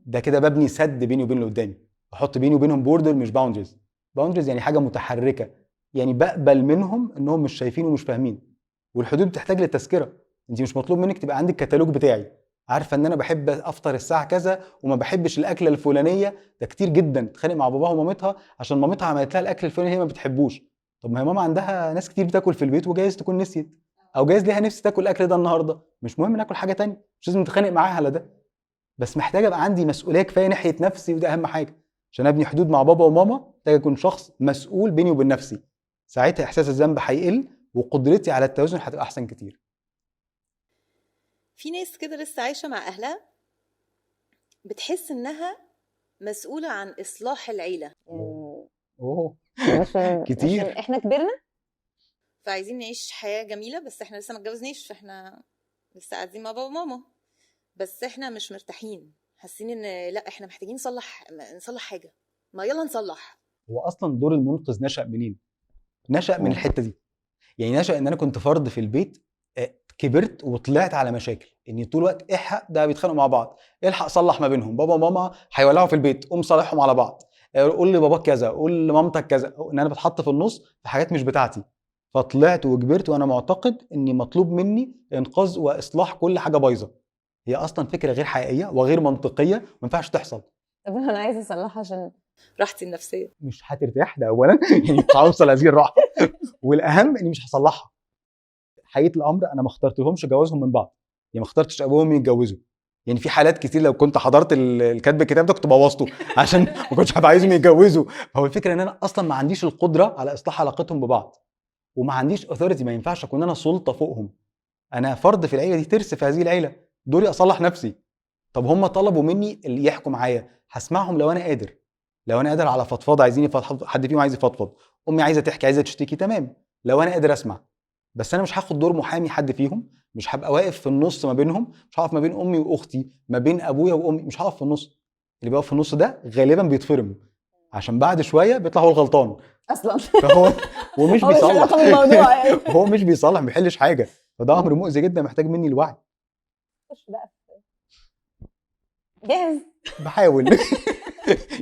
ده كده ببني سد بيني وبين اللي قدامي، بحط بيني وبينهم بوردر مش باوندريز. باوندريز يعني حاجه متحركه، يعني بقبل منهم انهم مش شايفين ومش فاهمين. والحدود بتحتاج للتذكره، انت مش مطلوب منك تبقى عندك كتالوج بتاعي، عارفه ان انا بحب افطر الساعه كذا وما بحبش الاكله الفلانيه. ده كتير جدا تتخانق مع باباها ومامتها عشان مامتها عملت لها الاكل الفلاني هي ما بتحبوش. طب ما هي ماما عندها ناس كتير بتاكل في البيت وجايز تكون نسيت، او جايز ليها نفس تاكل الاكل ده النهارده، مش مهم ناكل حاجه تانية، مش لازم نتخانق معاها على ده. بس محتاج ابقى عندي مسؤوليه كفايه ناحيه نفسي، وده اهم حاجه. عشان ابني حدود مع بابا وماما محتاج اكون شخص مسؤول بيني وبين نفسي، ساعتها احساس الذنب هيقل وقدرتي على التوازن هتبقى احسن كتير. في ناس كده لسه عايشة مع أهلها بتحس إنها مسؤولة عن إصلاح العيلة، اوه عشان كتير. احنا كبرنا فعايزين نعيش حياة جميلة، بس إحنا لسه ما اتجوزناش، فإحنا لسه قاعدين مع بابا وماما، بس إحنا مش مرتاحين، حاسين إن لأ إحنا محتاجين نصلح حاجة، ما يلا نصلح. هو اصلا دور المنقذ نشأ منين؟ نشأ من الحته دي، يعني نشأ ان انا كنت فرد في البيت، كبرت وطلعت على مشاكل، اني طول الوقت الحق ده بيتخانقوا مع بعض، الحق صلح ما بينهم، بابا وماما هيولعوا في البيت، قوم صالحهم على بعض، قول لي باباك كذا، قول لمامتك كذا، ان انا بتحط في النص في حاجات مش بتاعتي. فطلعت وكبرت وانا معتقد اني مطلوب مني انقاذ واصلاح كل حاجه بايظه. هي اصلا فكره غير حقيقيه وغير منطقيه، ما ينفعش تحصل. طب انا عايزه اصلحها عشان راحتي النفسية. مش هترتاح ده اولا يعني مش هوصل هذه الراحه، والاهم اني مش هصلحها. حقيقه الامر انا ما اخترتلهمش جوازهم من بعض، يعني ما اخترتش ابوهم يتجوزوا، يعني في حالات كتير لو كنت حضرت الكتب الكتاب ده كنت بوظته عشان ما كنتش هبقى عايزهم يتجوزوا. هو الفكره ان انا اصلا ما عنديش القدره على اصلاح علاقتهم ببعض، وما عنديش اوثوريتي، ما ينفعش اكون انا سلطه فوقهم، انا فرد في العيله دي، ترس في هذه العيله، دوري اصلح نفسي. طب هم طلبوا مني اللي يحكوا معايا، هسمعهم لو انا قادر، لو انا قادر على فضفاضه، عايزين يفضفض، حد فيهم عايز يفضفض، امي عايزه تحكي، عايزه تشتكي، تمام، لو انا قادر اسمع. بس انا مش هاخد دور محامي حد فيهم، مش هبقى واقف في النص ما بينهم، مش هقف ما بين امي واختي، ما بين ابويا وامي، مش هقف في النص. اللي بيقف في النص ده غالبا بيتفرم، عشان بعد شويه بيطلع هو الغلطان، اصلا فهو ومش هو مش بيصلح علاقه بالموضوع يعني. هو مش بيصلح، ما بيحلش حاجه، فده امر مؤذي جدا محتاج مني الوعي. خش بقى جاهز بحاول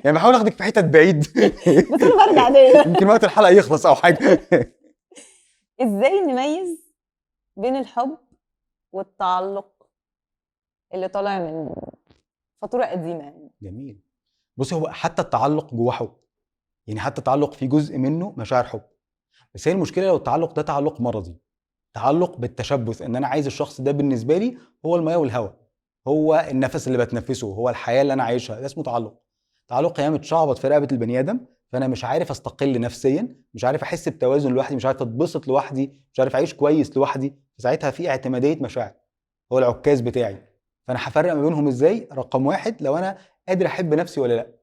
يعني بحاول اخدك في حتت بعيد بس انا برجع تاني. يمكن وقت الحلقه يخلص او حاجه. ازاي نميز بين الحب والتعلق اللي طالع من فاتوره قديمه يعني؟ جميل. بصي، هو حتى التعلق جواه حب، يعني حتى التعلق في جزء منه مشاعر حب، بس هي المشكله لو التعلق ده تعلق مرضي، تعلق بالتشبث، ان انا عايز الشخص ده بالنسبه لي هو المياه والهواء، هو النفس اللي بتنفسه، هو الحياه اللي انا عايشها، ده اسمه تعلق. تعلق هي متشعبط في رقبه البني ادم، فانا مش عارف استقل نفسيا، مش عارف احس بتوازن لوحدي، مش عارف اتبسط لوحدي، مش عارف اعيش كويس لوحدي، ساعتها في اعتماديه مشاعر، هو العكاز بتاعي. فانا هفرق ما بينهم ازاي؟ رقم واحد، لو انا قادر احب نفسي ولا لا.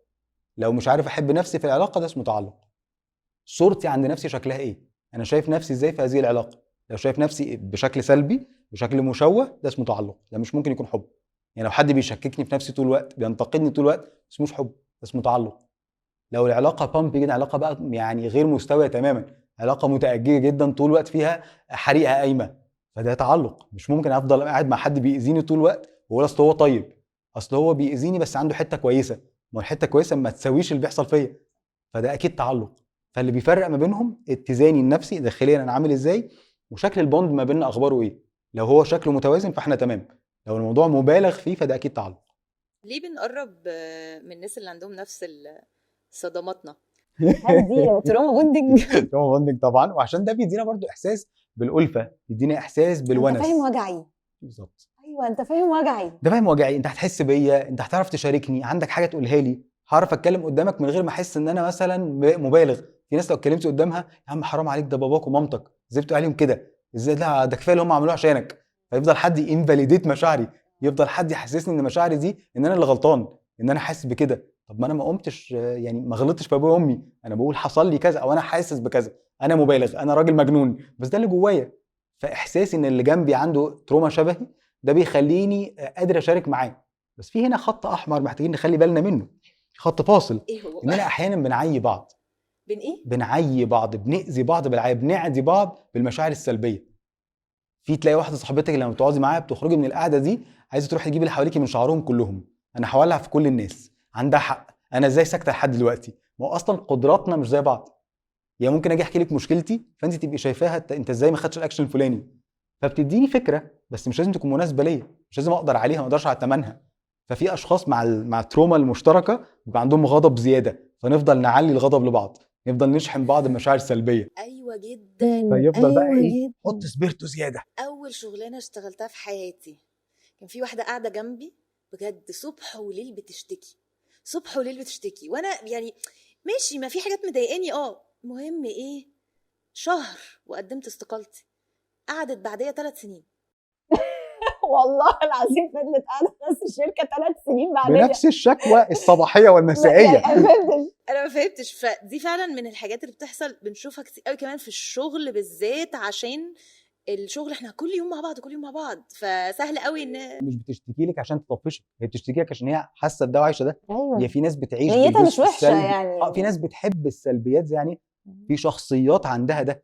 لو مش عارف احب نفسي في العلاقه، ده اسمه تعلق. صورتي عند نفسي شكلها ايه؟ انا شايف نفسي ازاي في هذه العلاقه؟ لو شايف نفسي بشكل سلبي، بشكل مشوه، ده اسمه تعلق، ده مش ممكن يكون حب. يعني لو حد بيشككني في نفسي طول الوقت، بينتقدني طول الوقت، ده اسموش حب، ده اسمه تعلق. لو العلاقه بامبي جدا، علاقه بقى يعني غير مستويه تماما، علاقه متأججه جدا طول الوقت فيها حريقه قايمه، فده تعلق. مش ممكن افضل قاعد مع حد بيأذيني طول الوقت واقول اصل هو طيب، اصل هو بيأذيني بس عنده حته كويسه، ما هو الحته كويسه ما تساويش اللي بيحصل فيا، فده اكيد تعلق. فاللي بيفرق ما بينهم اتزاني النفسي داخليا انا عامل ازاي، وشكل البوند ما بيننا اخباره ايه. لو هو شكله متوازن فاحنا تمام، لو الموضوع مبالغ فيه فده اكيد تعلق. ليه بنقرب من الناس اللي عندهم نفس صدماتنا؟ هل دي تروما بوندنج؟ هو بوندنج طبعا، وعشان ده بيدينا برضو احساس بالالفه، بيدينا احساس انت بالونس. فاهم وجعي. بالظبط، ايوه انت فاهم وجعي. ده فاهم وجعي، انت هتحس بيا، انت هتعرف تشاركني، عندك حاجه تقولها لي، هعرف اتكلم قدامك من غير ما احس ان انا مثلا مبالغ. في ناس لو اتكلمت قدامها يا عم حرام عليك ده باباك ومامتك ازاي بتقول عليهم كده، ازاي ده كفايه اللي هم عملوه عشانك، فيفضل حد ينفاليديت مشاعري، يفضل حد يحسسني ان مشاعري دي ان انا اللي غلطان، ان انا حاسس بكده. طب ما انا ما قمتش يعني ما غلطتش في ابويا وامي، انا بقول حصل لي كذا او انا حاسس بكذا، انا مبالغ، انا راجل مجنون، بس ده اللي جوايا. فاحساسي ان اللي جنبي عنده تروما شبهي ده بيخليني قادر اشارك معاه. بس في هنا خط احمر محتاجين نخلي بالنا منه، خط فاصل، ايه هو اننا بقى؟ احيانا بنعيي بعض، بين ايه؟ بنعيي بعض، بنأذي بعض بالعيب، بنعدي بعض بالمشاعر السلبيه. في تلاقي واحده صاحبتك لما بتقعدي معاها بتخرجي من القعده دي عايزه تروحي تجيبي اللي حواليكي من شعرهم كلهم، انا هولع في كل الناس، عندها حق، انا ازاي ساكته لحد دلوقتي؟ ما هو اصلا قدراتنا مش زي بعض. يعني ممكن اجي احكي لك مشكلتي فانت تبقي شايفاها انت ازاي ما خدتش الاكشن الفلاني، فبتديني فكره بس مش لازم تكون مناسبه ليا، مش لازم اقدر عليها، ما اقدرش على ثمنها. ففي اشخاص مع التروما المشتركه بيبقى عندهم غضب زياده، فنفضل نعلي الغضب لبعض، نفضل نشحن بعض بمشاعر سلبيه، ايوه جدا. فيفضل بقى ايوه ايه جدا. حط سبيرتو زياده. اول شغلانه اشتغلتها في حياتي كان في واحده قاعده جنبي بجد صبح وليل بتشتكي، صبح وليل بتشتكي، وانا يعني ماشي ما في حاجات مضايقاني، مهم ايه، شهر وقدمت استقالتي. قعدت بعديها 3 سنين والله العظيم فضلت قاعده في نفس الشركه 3 سنين بعدين. بنفس الشكوى الصباحيه والمسائيه. يعني أنا فهمتش. انا ما فهمتش. فدي فعلا من الحاجات اللي بتحصل بنشوفها كتير قوي كمان في الشغل بالذات، عشان الشغل احنا كل يوم مع بعض كل يوم مع بعض، فسهل قوي ان مش بتشتكي لك عشان تطفشك، هي بتشتكي لك عشان هي حاسه بده وعايشه ده. ايوه هي في ناس بتعيش نيتها بالجزء مش وحشه السلبي. يعني. في ناس بتحب السلبيات يعني. في شخصيات عندها ده،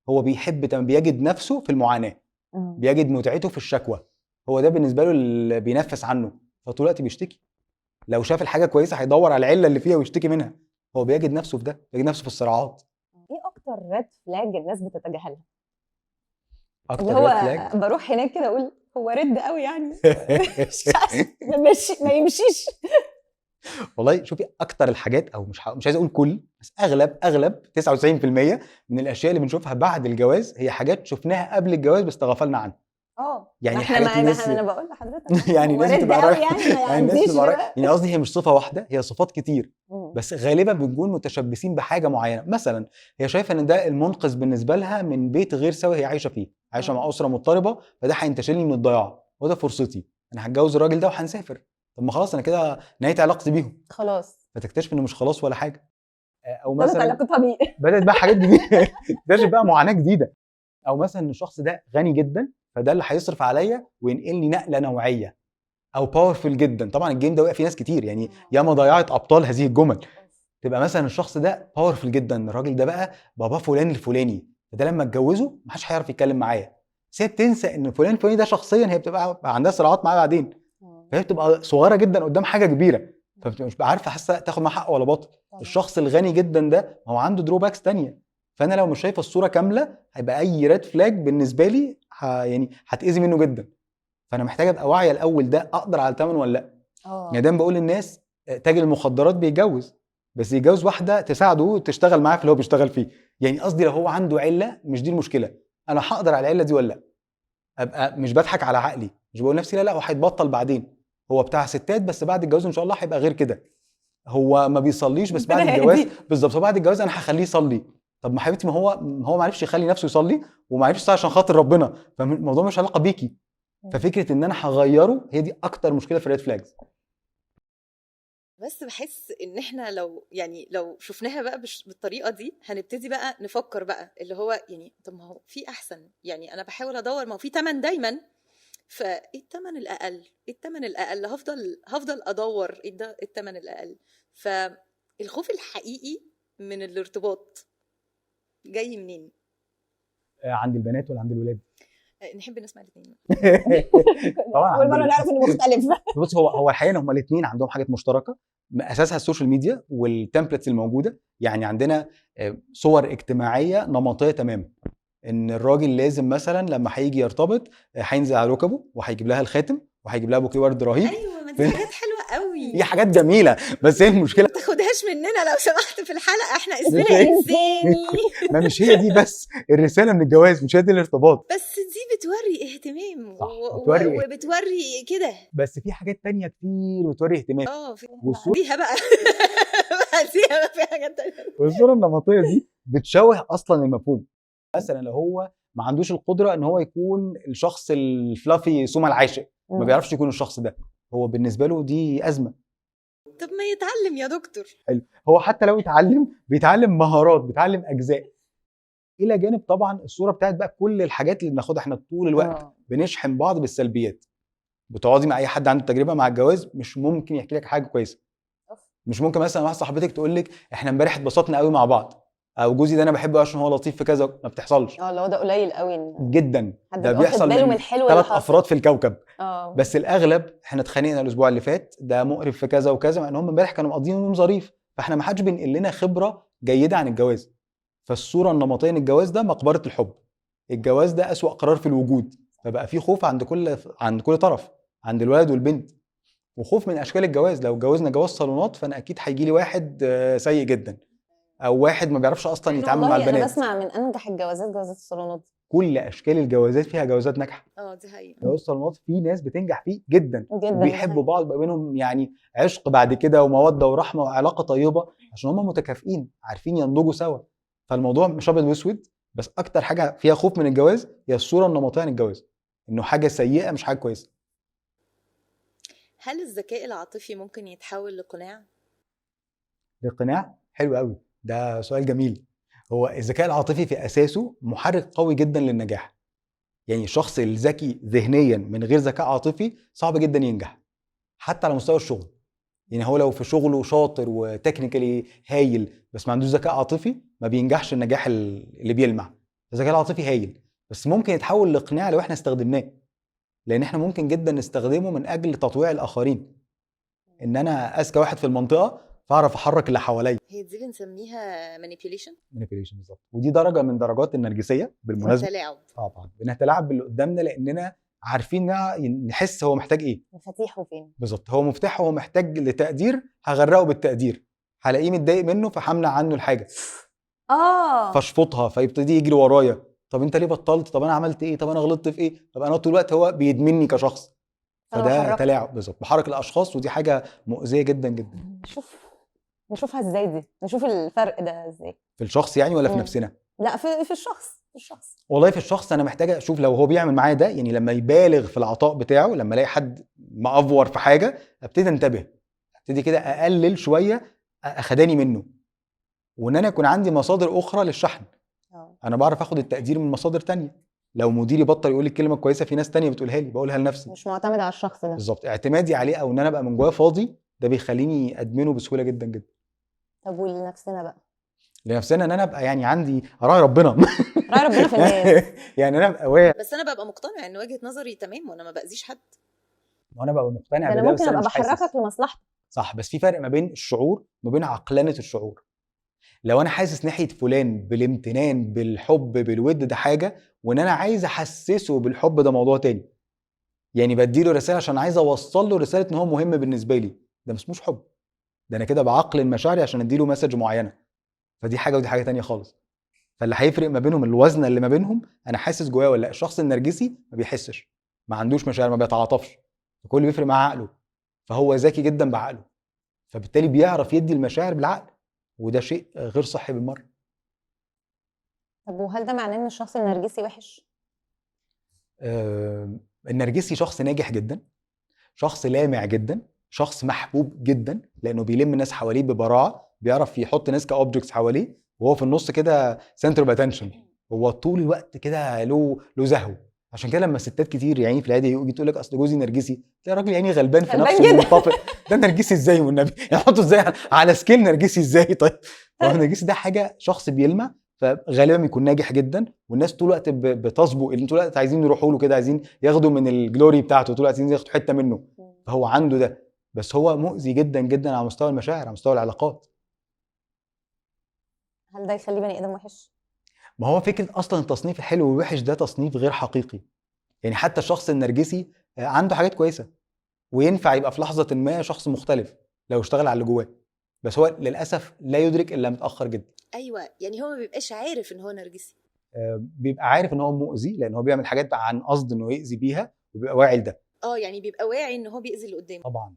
هو بيحب بيجد نفسه في المعاناه، بيجد متعته في الشكوى، هو ده بالنسبه له اللي بينفس عنه، فطول الوقت بيشتكي. لو شاف الحاجه كويسه هيدور على العله اللي فيها ويشتكي منها، هو بيجد نفسه في ده، بيجد نفسه في الصراعات. ايه اكتر ريد فلاج الناس بتتجاهلها؟ اكتر اللي هو ريد فلاج بروح هناك كده اقول هو رد قوي يعني مش عارف، ما يمشيش. والله شوفي اكتر الحاجات، او مش عايز اقول كل، بس اغلب 99% من الاشياء اللي بنشوفها بعد الجواز هي حاجات شفناها قبل الجواز بس تغفلنا عنها. يعني ما احنا الحاجات الناس انا بقول لحضرتك يعني هو الناس رد بتبقى قوي رايحه يعني ما يعني الناس عنديش بتبقى رايحه، بقى. يعني قصدي هي مش صفه واحده، هي صفات كتير، بس غالبا بنكون متشبثين بحاجه معينه. مثلا هي شايفه ان ده المنقذ بالنسبه لها من بيت غير سوي هي عايشه فيه، عايشه مع اسره مضطربه، فده هينتشلني من الضياع، وده فرصتي، انا هتجوز الراجل ده وهنسافر. طب ما خلاص انا كده نهايه علاقتي بيهم، خلاص فتكتشف انه مش خلاص ولا حاجه. او ابتدت مثلا علاقتها بيه. بدات بقى حاجات جديده تكتشف بقى معاناه جديده. او مثلا ان الشخص ده غني جدا فده اللي هيصرف عليا وينقلني نقله نوعيه. او باورفul جدا، طبعا الجيم ده وقع فيه ناس كتير، يعني ياما ضيعت ابطال هذه الجمل. تبقى مثلا الشخص ده باورفul جدا، الراجل ده بقى بابا فلان الفلاني، فده لما اتجوزه محدش هيعرف يتكلم معايا. بس هي بتنسى ان فلان الفلاني ده شخصيا هي بتبقى عندها صراعات معاه بعدين، فهي بتبقى صغيره جدا قدام حاجه كبيره، فبتبقى مش عارفه حاسه تاخد معاه حق ولا باطل. الشخص الغني جدا ده هو عنده دروباكس تانية، فانا لو مش شايفه الصوره كامله هيبقى اي ريد فلاج بالنسبه لي يعني هتاذي منه جدا. فانا محتاج ابقى واعيه الاول ده اقدر على الثمن ولا لا. يعني دايما بقول للناس تاجر المخدرات بيتجوز، بس يتجوز واحده تساعده تشتغل معاه في اللي هو بيشتغل فيه. يعني قصدي لو هو عنده عله مش دي المشكله، انا هقدر على العله دي ولا لا. ابقى مش بضحك على عقلي، مش بقول نفسي لا هو هيتبطل بعدين، هو بتاع ستات بس بعد الجواز ان شاء الله هيبقى غير كده، هو ما بيصليش بس بعد الجواز بالظبط، بعد الجواز انا هخليه يصلي. طب ما حبيبتي ما هو ما عرفش يخلي نفسه يصلي وما عرفش يصلي عشان خاطر ربنا، فالموضوع مش علاقه بيكي. ففكره ان انا هغيره هي دي اكتر مشكله في الريد فلاجز. بس بحس ان احنا لو شفناها بقى بالطريقه دي هنبتدي بقى نفكر بقى اللي هو يعني طب ما هو في احسن، يعني انا بحاول ادور، ما هو في تمن دايما، فايه التمن الاقل؟ ايه التمن الاقل؟ هفضل ادور ايه ده التمن الاقل. فالخوف الحقيقي من الارتباط جاي منين؟ عند البنات ولا عند الولاد؟ نحب نسمع الاثنين. طبعا اول مره نعرف انه مختلف. بص هو الحقيقه هم الاثنين عندهم حاجات مشتركه، اساسها السوشيال ميديا والتمبلتس الموجوده. يعني عندنا صور اجتماعيه نمطيه تماما، ان الراجل لازم مثلا لما هيجي يرتبط هينزل على ركبه وهيجيب لها الخاتم وهيجيب لها بوكيه ورد رهيب. ايوه ما دي حاجات حلوه قوي قوي. في حاجات جميله، بس هي المشكله ما تاخدهاش مننا لو سمحت في الحلقه، احنا اسمنا مش هي. انساني. ما مش هي دي بس الرساله من الجواز، مش هي دي الارتباط. بس دي بتوري اهتمام صح، بتوري وبتوري كده. بس في حاجات تانية كتير بتوري اهتمام. والصورة ديها بقى بعديها بقى في حاجات تانية. والصورة النمطية دي بتشوه أصلا المفهوم. مثلا لو هو ما عندوش القدرة إن هو يكون الشخص الفلافي ثم العاشق، ما بيعرفش يكون الشخص ده، هو بالنسبة له دي أزمة. طب ما يتعلم يا دكتور. حلو، هو حتى لو يتعلم بيتعلم مهارات، بيتعلم أجزاء، إلى جانب طبعا الصورة بتاعت بقى كل الحاجات اللي بناخدها احنا طول الوقت بنشحن بعض بالسلبيات. بتقعدي مع أي حد عنده تجربة مع الجواز مش ممكن يحكي لك حاجة كويسة. مش ممكن مثلا واحده صاحبتك تقول لك احنا امبارح اتبسطنا قوي مع بعض، او جوزي ده انا بحبه عشان هو لطيف في كذا، ما بتحصلش لو ده قليل قوي جدا. ده بيحصل باله من من الحلو اللي 3 حصل. افراد في الكوكب. اه بس الاغلب احنا اتخانقنا الاسبوع اللي فات، ده مقرف في كذا وكذا، مع ان هم امبارح كانوا مقضيين يوم ظريف. فاحنا ما حدش بينقل لنا خبره جيده عن الجواز. فالصوره النمطيه ان الجواز ده مقبره الحب، الجواز ده اسوأ قرار في الوجود. فبقى في خوف عند كل طرف، عند الولد والبنت، وخوف من اشكال الجواز. لو اتجوزنا جواز صالونات فانا اكيد هيجي لي واحد سيء جدا، او واحد ما بيعرفش اصلا يتعامل مع والله البنات. انا بسمع من انجح الجوازات جوازات الصالونات. كل اشكال الجوازات فيها جوازات ناجحه. دي حقيقة. جواز الصالونات في ناس بتنجح فيه جدا جدا وبيحبوا بعض، بقى بينهم يعني عشق بعد كده وموده ورحمه وعلاقه طيبه، عشان هم متكافئين عارفين ينضجوا سوا. فالموضوع مش ابيض واسود. بس اكتر حاجه فيها خوف من الجواز هي الصوره النمطيه عن الجواز، انه حاجه سيئه مش حاجه كويسه. هل الذكاء العاطفي ممكن يتحول لقناع؟ الاقتناع حلو قوي، ده سؤال جميل. هو الذكاء العاطفي في اساسه محرك قوي جدا للنجاح. يعني الشخص الذكي ذهنيا من غير ذكاء عاطفي صعب جدا ينجح، حتى على مستوى الشغل. يعني هو لو في شغله شاطر وتكنيكالي هايل بس ما عندوش ذكاء عاطفي ما بينجحش النجاح اللي بيلمع. الذكاء العاطفي هايل بس ممكن يتحول لاقناع لو احنا استخدمناه، لان احنا ممكن جدا نستخدمه من اجل تطويع الاخرين. ان انا اذكى واحد في المنطقه فاعرف احرك اللي حواليا. هي دي اللي نسميها مانيبيوليشن. بالظبط، ودي درجه من درجات النرجسيه بالمناسبه. تلاعب. طبعا بنتلاعب باللي قدامنا لاننا عارفين نحس هو محتاج ايه. مفاتيحه فين بالظبط، هو مفتاحه، هو محتاج لتقدير، هغرقه بالتقدير. هلاقيه متضايق منه فهمنع عنه الحاجه، فاشفطها فيبتدي يجري ورايا. طب انت ليه بطلت؟ طب انا عملت ايه؟ طب انا غلطت في ايه؟ طب انا طول الوقت هو بيدمني كشخص. فده تلاعب. بالظبط، بحرك الاشخاص، ودي حاجه مؤذيه جدا جدا. نشوفها ازاي دي؟ نشوف الفرق ده ازاي في الشخص يعني ولا في نفسنا؟ لا في الشخص. والله في الشخص انا محتاجه اشوف لو هو بيعمل معايا ده، يعني لما يبالغ في العطاء بتاعه، لما الاقي حد مأفور في حاجه ابتدي انتبه، ابتدي كده اقلل شويه اخداني منه، وان انا يكون عندي مصادر اخرى للشحن. انا بعرف اخد التقدير من مصادر تانية. لو مديري بطل يقول لي الكلمه كويسه، في ناس تانية بتقولها لي، بقولها لنفسي. مش معتمد على الشخص ده. بالظبط، اعتمادي عليه او ان انا ابقى من جوايا فاضي ده بيخليني ادمنه بسهوله جدا جدا. طب ولنفسنا بقى؟ لنفسنا ان انا ابقى يعني عندي راعي ربنا راعي ربنا في الناس. يعني انا ابقى واعي. بس انا ببقى مقتنع ان وجهه نظري تمام وانا ما باذيش حد، وانا ببقى مقتنع بده. انا ممكن ابقى بحركك لمصلحتك. صح، بس في فرق ما بين الشعور وما بين عقلانه الشعور. لو انا حاسس ناحيه فلان بالامتنان بالحب بالود ده حاجه، وان انا عايز احسسه بالحب ده موضوع تاني. يعني بديله رساله عشان عايز اوصل له رساله ان هو مهم بالنسبه لي، ده مش حب. ده انا كده بعقل المشاعر عشان اديله مسج معينه. فدي حاجه ودي حاجه تانية خالص. فاللي هيفرق ما بينهم الوزن اللي ما بينهم، انا حاسس جواه ولا لا. الشخص النرجسي ما بيحسش، ما عندوش مشاعر، ما بيتعاطفش، فكل اللي بيفرق معاه عقله. فهو ذكي جدا بعقله، فبالتالي بيعرف يدي المشاعر بالعقل، وده شيء غير صحي بالمره. طب وهل ده معناه ان الشخص النرجسي وحش؟ النرجسي شخص ناجح جدا، شخص لامع جدا، شخص محبوب جدا، لانه بيلم الناس حواليه ببراعه، بيعرف يحط ناس كاوبجكتس حواليه، وهو في النص كده سنتر اوف اتنشن. هو طول الوقت كده له زهو. عشان كده لما ستات كتير يعني في العياده يجي تقول لك اصل جوزي نرجسي، تلاقي راجل يعني غلبان في نفسه ومنطفئ. ده نرجسي ازاي والنبي؟ يحطه ازاي على سكيل نرجسي ازاي؟ طيب هو النرجسي ده حاجه شخص بيلمع، فغالبا بيكون ناجح جدا، والناس طول الوقت بتسبق، اللي طول الوقت عايزين يروحوا له كده، عايزين ياخدوا من الجلوري بتاعته، طول الوقت عايزين ياخدوا حته منه. فهو عنده ده، بس هو مؤذي جدا جدا على مستوى المشاعر، على مستوى العلاقات. هل ده يخلي بني ادم وحش؟ ما هو فكره اصلا التصنيف الحلو والوحش ده تصنيف غير حقيقي. يعني حتى الشخص النرجسي عنده حاجات كويسه وينفع يبقى في لحظه ما شخص مختلف لو اشتغل على اللي جواه، بس هو للاسف لا يدرك الا متاخر جدا. ايوه، يعني هو ما بيبقاش عارف ان هو نرجسي. بيبقى عارف ان هو مؤذي لان هو بيعمل حاجات عن قصد انه يأذي بيها، وبيبقى واعي لده. يعني بيبقى واعي ان هو بيأذي اللي قدامه، طبعا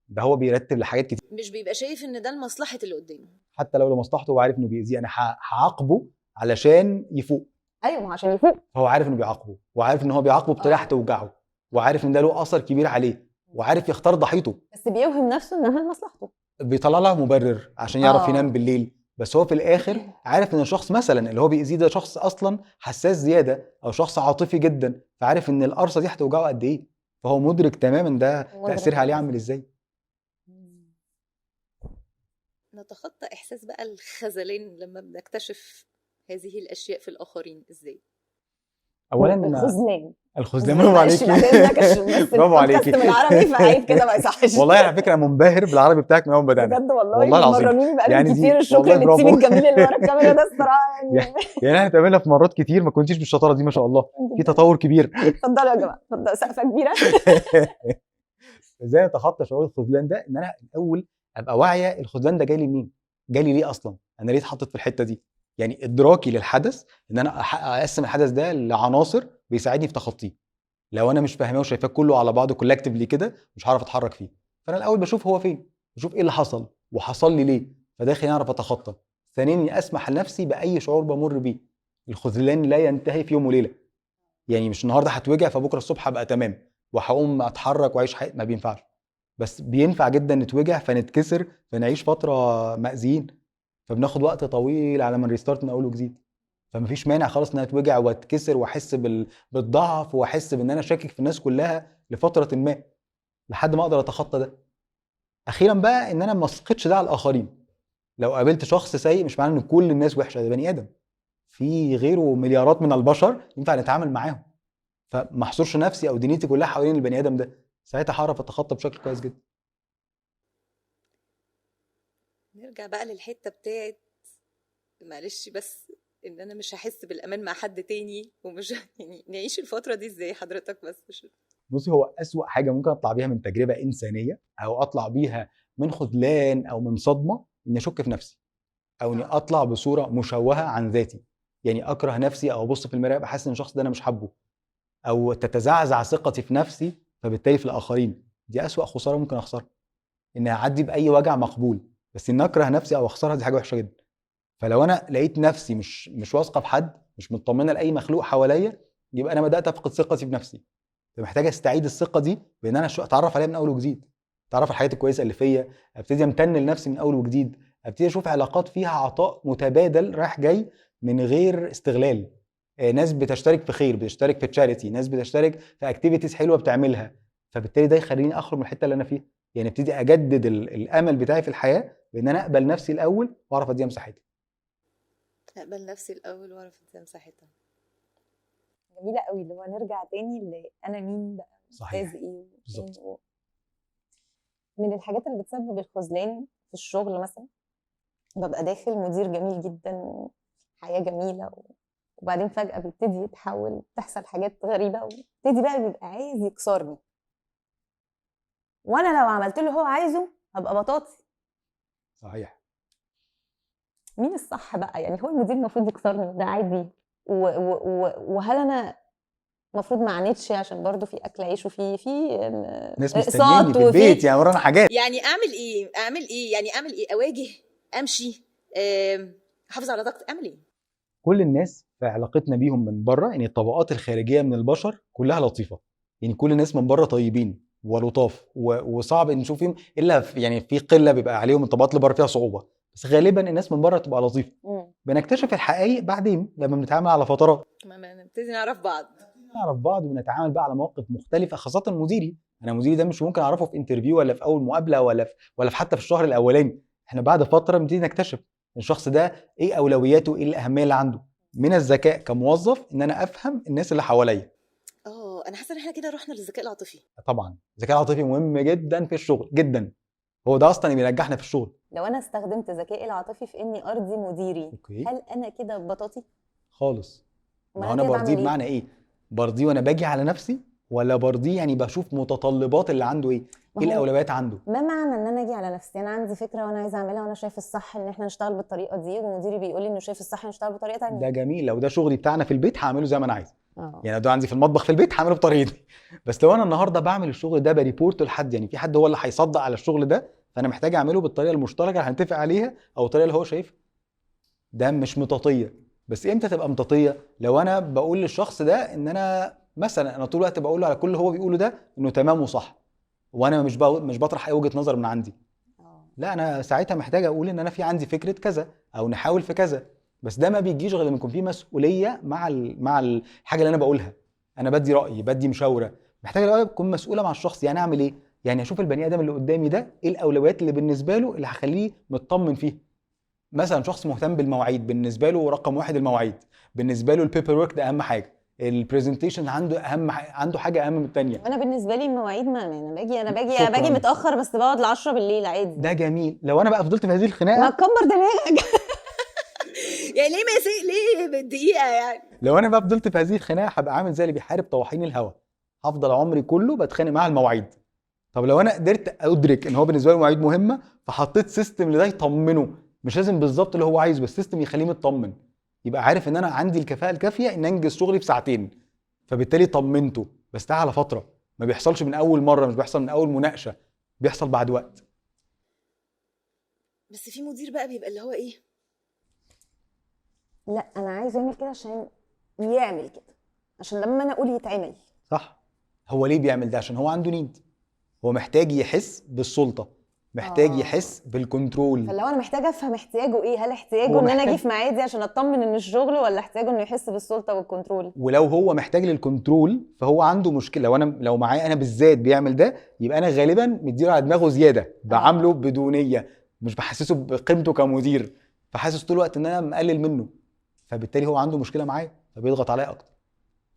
ده هو بيرتب لحاجات كتير، مش بيبقى شايف ان ده لمصلحه اللي قدامه. حتى لو لمصلحته هو عارف انه بيأذيه. انا هعاقبه علشان يفوق، ايوه، ما عشان يفوق. هو عارف انه بيعاقبه، وعارف ان هو بيعاقبه بطريقه هتوجعه، وعارف ان ده له اثر كبير عليه، وعارف يختار ضحيته. بس بيوهم نفسه انها لمصلحته. بيطلع له مبرر عشان يعرف ينام بالليل، بس هو في الاخر عارف ان الشخص مثلا اللي هو بيأذيه ده شخص اصلا حساس زياده او شخص عاطفي جدا، فعارف ان القرصه دي هتوجعه قد ايه، فهو مدرك تماما ده تأثيرها عليه عامل ازاي. نتخطى احساس بقى الخذلان لما بنكتشف هذه الاشياء في الاخرين ازاي؟ اولا الخذلان. الخذلان، برافو عليكي. برافو عليكي. بالعربي فعيب كده ما يصحش. والله على فكره منبهر بالعربي بتاعك من اول ما بدانا بجد والله العظيم. مرنوني بقالهم يعني دي كتير. الشكر والله للتيم برافو. الجميل اللي ورا الكاميرا ده الصراحه يعني احنا اتقابلنا في مرات كتير ما كنتيش بالشطاره دي، ما شاء الله في تطور كبير. اتفضلوا يا جماعه، اتفضلوا، سقفه كبيره. ازاي اتخطى شعور الخذلان ده؟ ان انا الاول ابقى واعيه الخذلان ده جاي لي منين، جاي لي ليه اصلا، انا ليه اتحطيت في الحته دي. يعني ادراكي للحدث، ان انا اقسم الحدث ده لعناصر بيساعدني في تخطيه. لو انا مش فاهماه وشايفاه كله على بعضه كولكتيفلي كده مش هعرف اتحرك فيه. فانا الاول بشوف هو فين، بشوف ايه اللي حصل وحصل لي ليه، فده يخليني اعرف اتخطى. ثانيا اني اسمح لنفسي باي شعور بمر بيه. الخذلان لا ينتهي في يوم وليله، يعني مش النهارده هتوجع فبكره الصبح هبقى تمام وهقوم اتحرك واعيش حياتي، ما بينفعش. بس بينفع جدا نتوجع فنتكسر فنعيش فتره مأذيين، فبناخد وقت طويل على ما نريستارت من اول وجديد. فمفيش مانع خالص ان انا اتوجع واتكسر واحس بالضعف واحس بان انا شاكك في الناس كلها لفتره ما لحد ما اقدر اتخطى ده. اخيرا بقى ان انا ما اسقطش ده على الاخرين. لو قابلت شخص سيء مش معناه ان كل الناس وحشه، ده بني ادم، في غيره مليارات من البشر ينفع نتعامل معاهم. فما احصرش نفسي او دنيتي كلها حوالين البني ادم ده، ساعتها هعرف اتخطى بشكل كويس جدا. نرجع بقى للحته بتاعت معلش بس ان انا مش هحس بالامان مع حد تاني، ومش يعني نعيش الفتره دي ازاي حضرتك؟ بس مش بصي، هو اسوأ حاجه ممكن اطلع بيها من تجربه انسانيه او اطلع بيها من خذلان او من صدمه اني اشك في نفسي، او اني اطلع بصوره مشوهه عن ذاتي. يعني اكره نفسي او ابص في المرايه ابقى حاسس ان الشخص ده انا مش حابه، او تتزعزع ثقتي في نفسي فبالتالي في الاخرين. دي اسوأ خساره ممكن اخسرها. ان اعدي باي وجع مقبول، بس ان اكره نفسي او اخسرها دي حاجه وحشه جدا. فلو انا لقيت نفسي مش واثقه في حد، مش مطمنه لاي مخلوق حواليا، يبقى انا بدات افقد ثقتي بنفسي. فمحتاج استعيد الثقه دي بان انا اتعرف عليها من اول وجديد، اتعرف على الحاجات الكويسه اللي فيا، ابتدي امتن لنفسي من اول وجديد، ابتدي اشوف علاقات فيها عطاء متبادل رايح جاي من غير استغلال. ناس بتشترك في خير، بتشترك في تشاريتي، ناس بتشترك في اكتيفيتيز حلوه بتعملها، فبالتالي ده يخليني اخرج من الحته اللي انا فيها. يعني ابتدي اجدد الامل بتاعي في الحياه بان انا اقبل نفسي الاول واعرف اديها مساحتها. اقبل نفسي الاول واعرف اديها مساحتها. جميله قوي اللي هو نرجع تاني انا مين بقى، صحيح، ايه بالظبط. من الحاجات اللي بتسبب الخذلان في الشغل مثلا، ببقى داخل مدير جميل جدا، حياه جميله، وبعدين فجاه بيبتدي يتحول، تحصل حاجات غريبه، ويبتدي بقى بيبقى عايز يكسرني، وانا لو عملت له هو عايزه هبقى بطاطي. صحيح. مين الصح بقى؟ يعني هو المدير المفروض يكسرني ده عادي، وهل انا المفروض ما عانيتش عشان برضو في اكل عيش وفي ناس مستنيني في البيت، يعني ورانا حاجات. يعني اعمل ايه يعني اعمل ايه؟ اواجه، امشي، احافظ على طاقتي، اعمل ايه؟ كل الناس في علاقتنا بيهم من بره، يعني الطبقات الخارجيه من البشر كلها لطيفه، يعني كل الناس من بره طيبين ولطاف وصعب ان نشوف فيهم الا يعني في قله بيبقى عليهم الطبقات اللي بره فيها صعوبه، بس غالبا الناس من بره تبقى لطيفه. بنكتشف الحقائق بعدين لما بنتعامل على فترات، لما نبتدي نعرف بعض ونتعامل بقى على مواقف مختلفه، خاصه مديري. انا مديري ده مش ممكن اعرفه في انترفيو ولا في اول مقابله ولا في حتى في الشهر الاولاني. احنا بعد فتره بنبتدي نكتشف الشخص ده ايه اولوياته، ايه الاهميه اللي عنده. من الذكاء كموظف ان انا افهم الناس اللي حواليا. انا حاسه ان احنا كده رحنا للذكاء العاطفي. طبعا الذكاء العاطفي مهم جدا في الشغل جدا، هو ده اصلا اللي بينجحنا في الشغل. لو انا استخدمت ذكائي العاطفي في اني ارضي مديري، أوكي. هل انا كده بطاطي خالص؟ ما أنا انا كده برضيه بعمل إيه؟ بمعنى ايه؟ برضيه وانا باجي على نفسي ولا برضيه؟ يعني بشوف متطلبات اللي عنده ايه ما ايه هو الاولويات عنده. ما معنى ان انا اجي على نفسي؟ انا عندي فكره وانا عايزه اعملها وانا شايف الصح ان احنا نشتغل بالطريقه دي، ومديري بيقول لي انه شايف الصح نشتغل بطريقه ده تانية. جميل، لو ده شغلي بتاعنا في البيت هعمله زي ما انا عايز. اه يعني لو ده عندي في المطبخ في البيت هعمله بطريقتي. بس لو انا النهارده بعمل الشغل ده بريبورت لحد، يعني في حد هو اللي هيصدق على الشغل ده، فانا محتاج اعمله بالطريقه المشتركه اللي هنتفق عليها او الطريقه اللي هو شايفها. ده مش مطاطيه. بس امتى تبقى مطاطيه؟ لو انا بقول للشخص ده ان انا مثلا انا طول الوقت بقول له على كل اللي هو بيقوله ده انه تمام وصح، وانا مش بطرح اي وجهه نظر من عندي. لا، انا ساعتها محتاج اقول ان انا في عندي فكره كذا او نحاول في كذا. بس ده ما بيجيش غير لما يكون في مسؤوليه مع الحاجه اللي انا بقولها. انا بدي رايي، بدي مشاوره، محتاج الاول تكون مسؤوله مع الشخص. يعني اعمل ايه؟ يعني اشوف البني ادم اللي قدامي ده ايه الاولويات اللي بالنسبه له اللي هخليه مطمن فيها. مثلا شخص مهتم بالمواعيد، بالنسبه له رقم واحد المواعيد، بالنسبه له البيبر ورك ده اهم حاجه، البرزنتيشن عنده عنده حاجه اهم من الثانيه. وانا بالنسبه لي المواعيد ما انا باجي شكراً. متاخر، بس بقعد ل10 بالليل عادي. ده جميل. لو انا بقى فضلت في هذه ما الخناقه، تكبر دماغك. يعني ليه ما يسيء ليه بالدقيقه يعني؟ لو انا بقى فضلت في هذه الخناقه هبقى عامل زي اللي بيحارب طواحين الهواء، هفضل عمري كله بتخانق مع المواعيد. طب لو انا قدرت ادرك ان هو بالنسبه له المواعيد مهمه، فحطيت سيستم لده يطمنه، مش لازم بالظبط اللي هو عايزه، بس سيستم يخليه مطمن، يبقى عارف ان انا عندي الكفاءه الكافيه ان انجز شغلي في ساعتين، فبالتالي طمنته. بس ده على فتره، ما بيحصلش من اول مره، مش بيحصل من اول مناقشه، بيحصل بعد وقت. بس في مدير بقى بيبقى اللي هو ايه، لا انا عايز اعمل كده عشان يعمل كده، عشان لما انا اقول يتعمل. صح. هو ليه بيعمل ده؟ عشان هو عنده نيد، هو محتاج يحس بالسلطه، محتاج يحس بالكنترول. فلو انا محتاجه افهم احتياجه ايه، هل احتياجه هو ان انا اجي محتاج، في ميعادي عشان اطمن ان الشغل، ولا احتياجه انه يحس بالسلطه والكنترول؟ ولو هو محتاج للكنترول فهو عنده مشكله. لو معايا انا بالذات بيعمل ده، يبقى انا غالبا مديله على دماغه زياده، بعامله بدونيه، مش بحسسه بقيمته كمدير، فحاسس طول الوقت ان انا مقلل منه، فبالتالي هو عنده مشكله معايا فبيضغط عليا اكتر.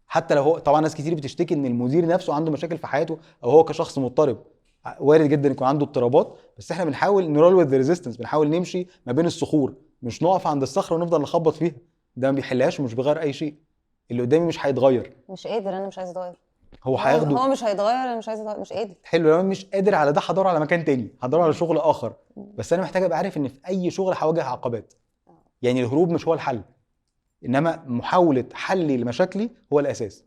حتى لو هو طبعا ناس كتير بتشتكي ان المدير نفسه عنده مشاكل في حياته، او هو كشخص مضطرب، وارد جدا يكون عنده اضطرابات، بس احنا بنحاول نرول وذ ريزيستنس، بنحاول نمشي ما بين الصخور، مش نقف عند الصخره ونفضل نخبط فيها. ده ما بيحلهاش ومش بيغير اي شيء. اللي قدامي مش هيتغير، مش قادر، انا مش عايز اتغير. هو هياخده. هو مش هيتغير، انا مش عايز اتغير، مش قادر. حلو، لو انا مش قادر على ده هدور على مكان تاني، هدور على شغل اخر. بس انا محتاج ابقى عارف ان في اي شغل هواجه عقبات، يعني الهروب مش هو الحل، انما محاوله حلي لمشاكلي هو الاساس.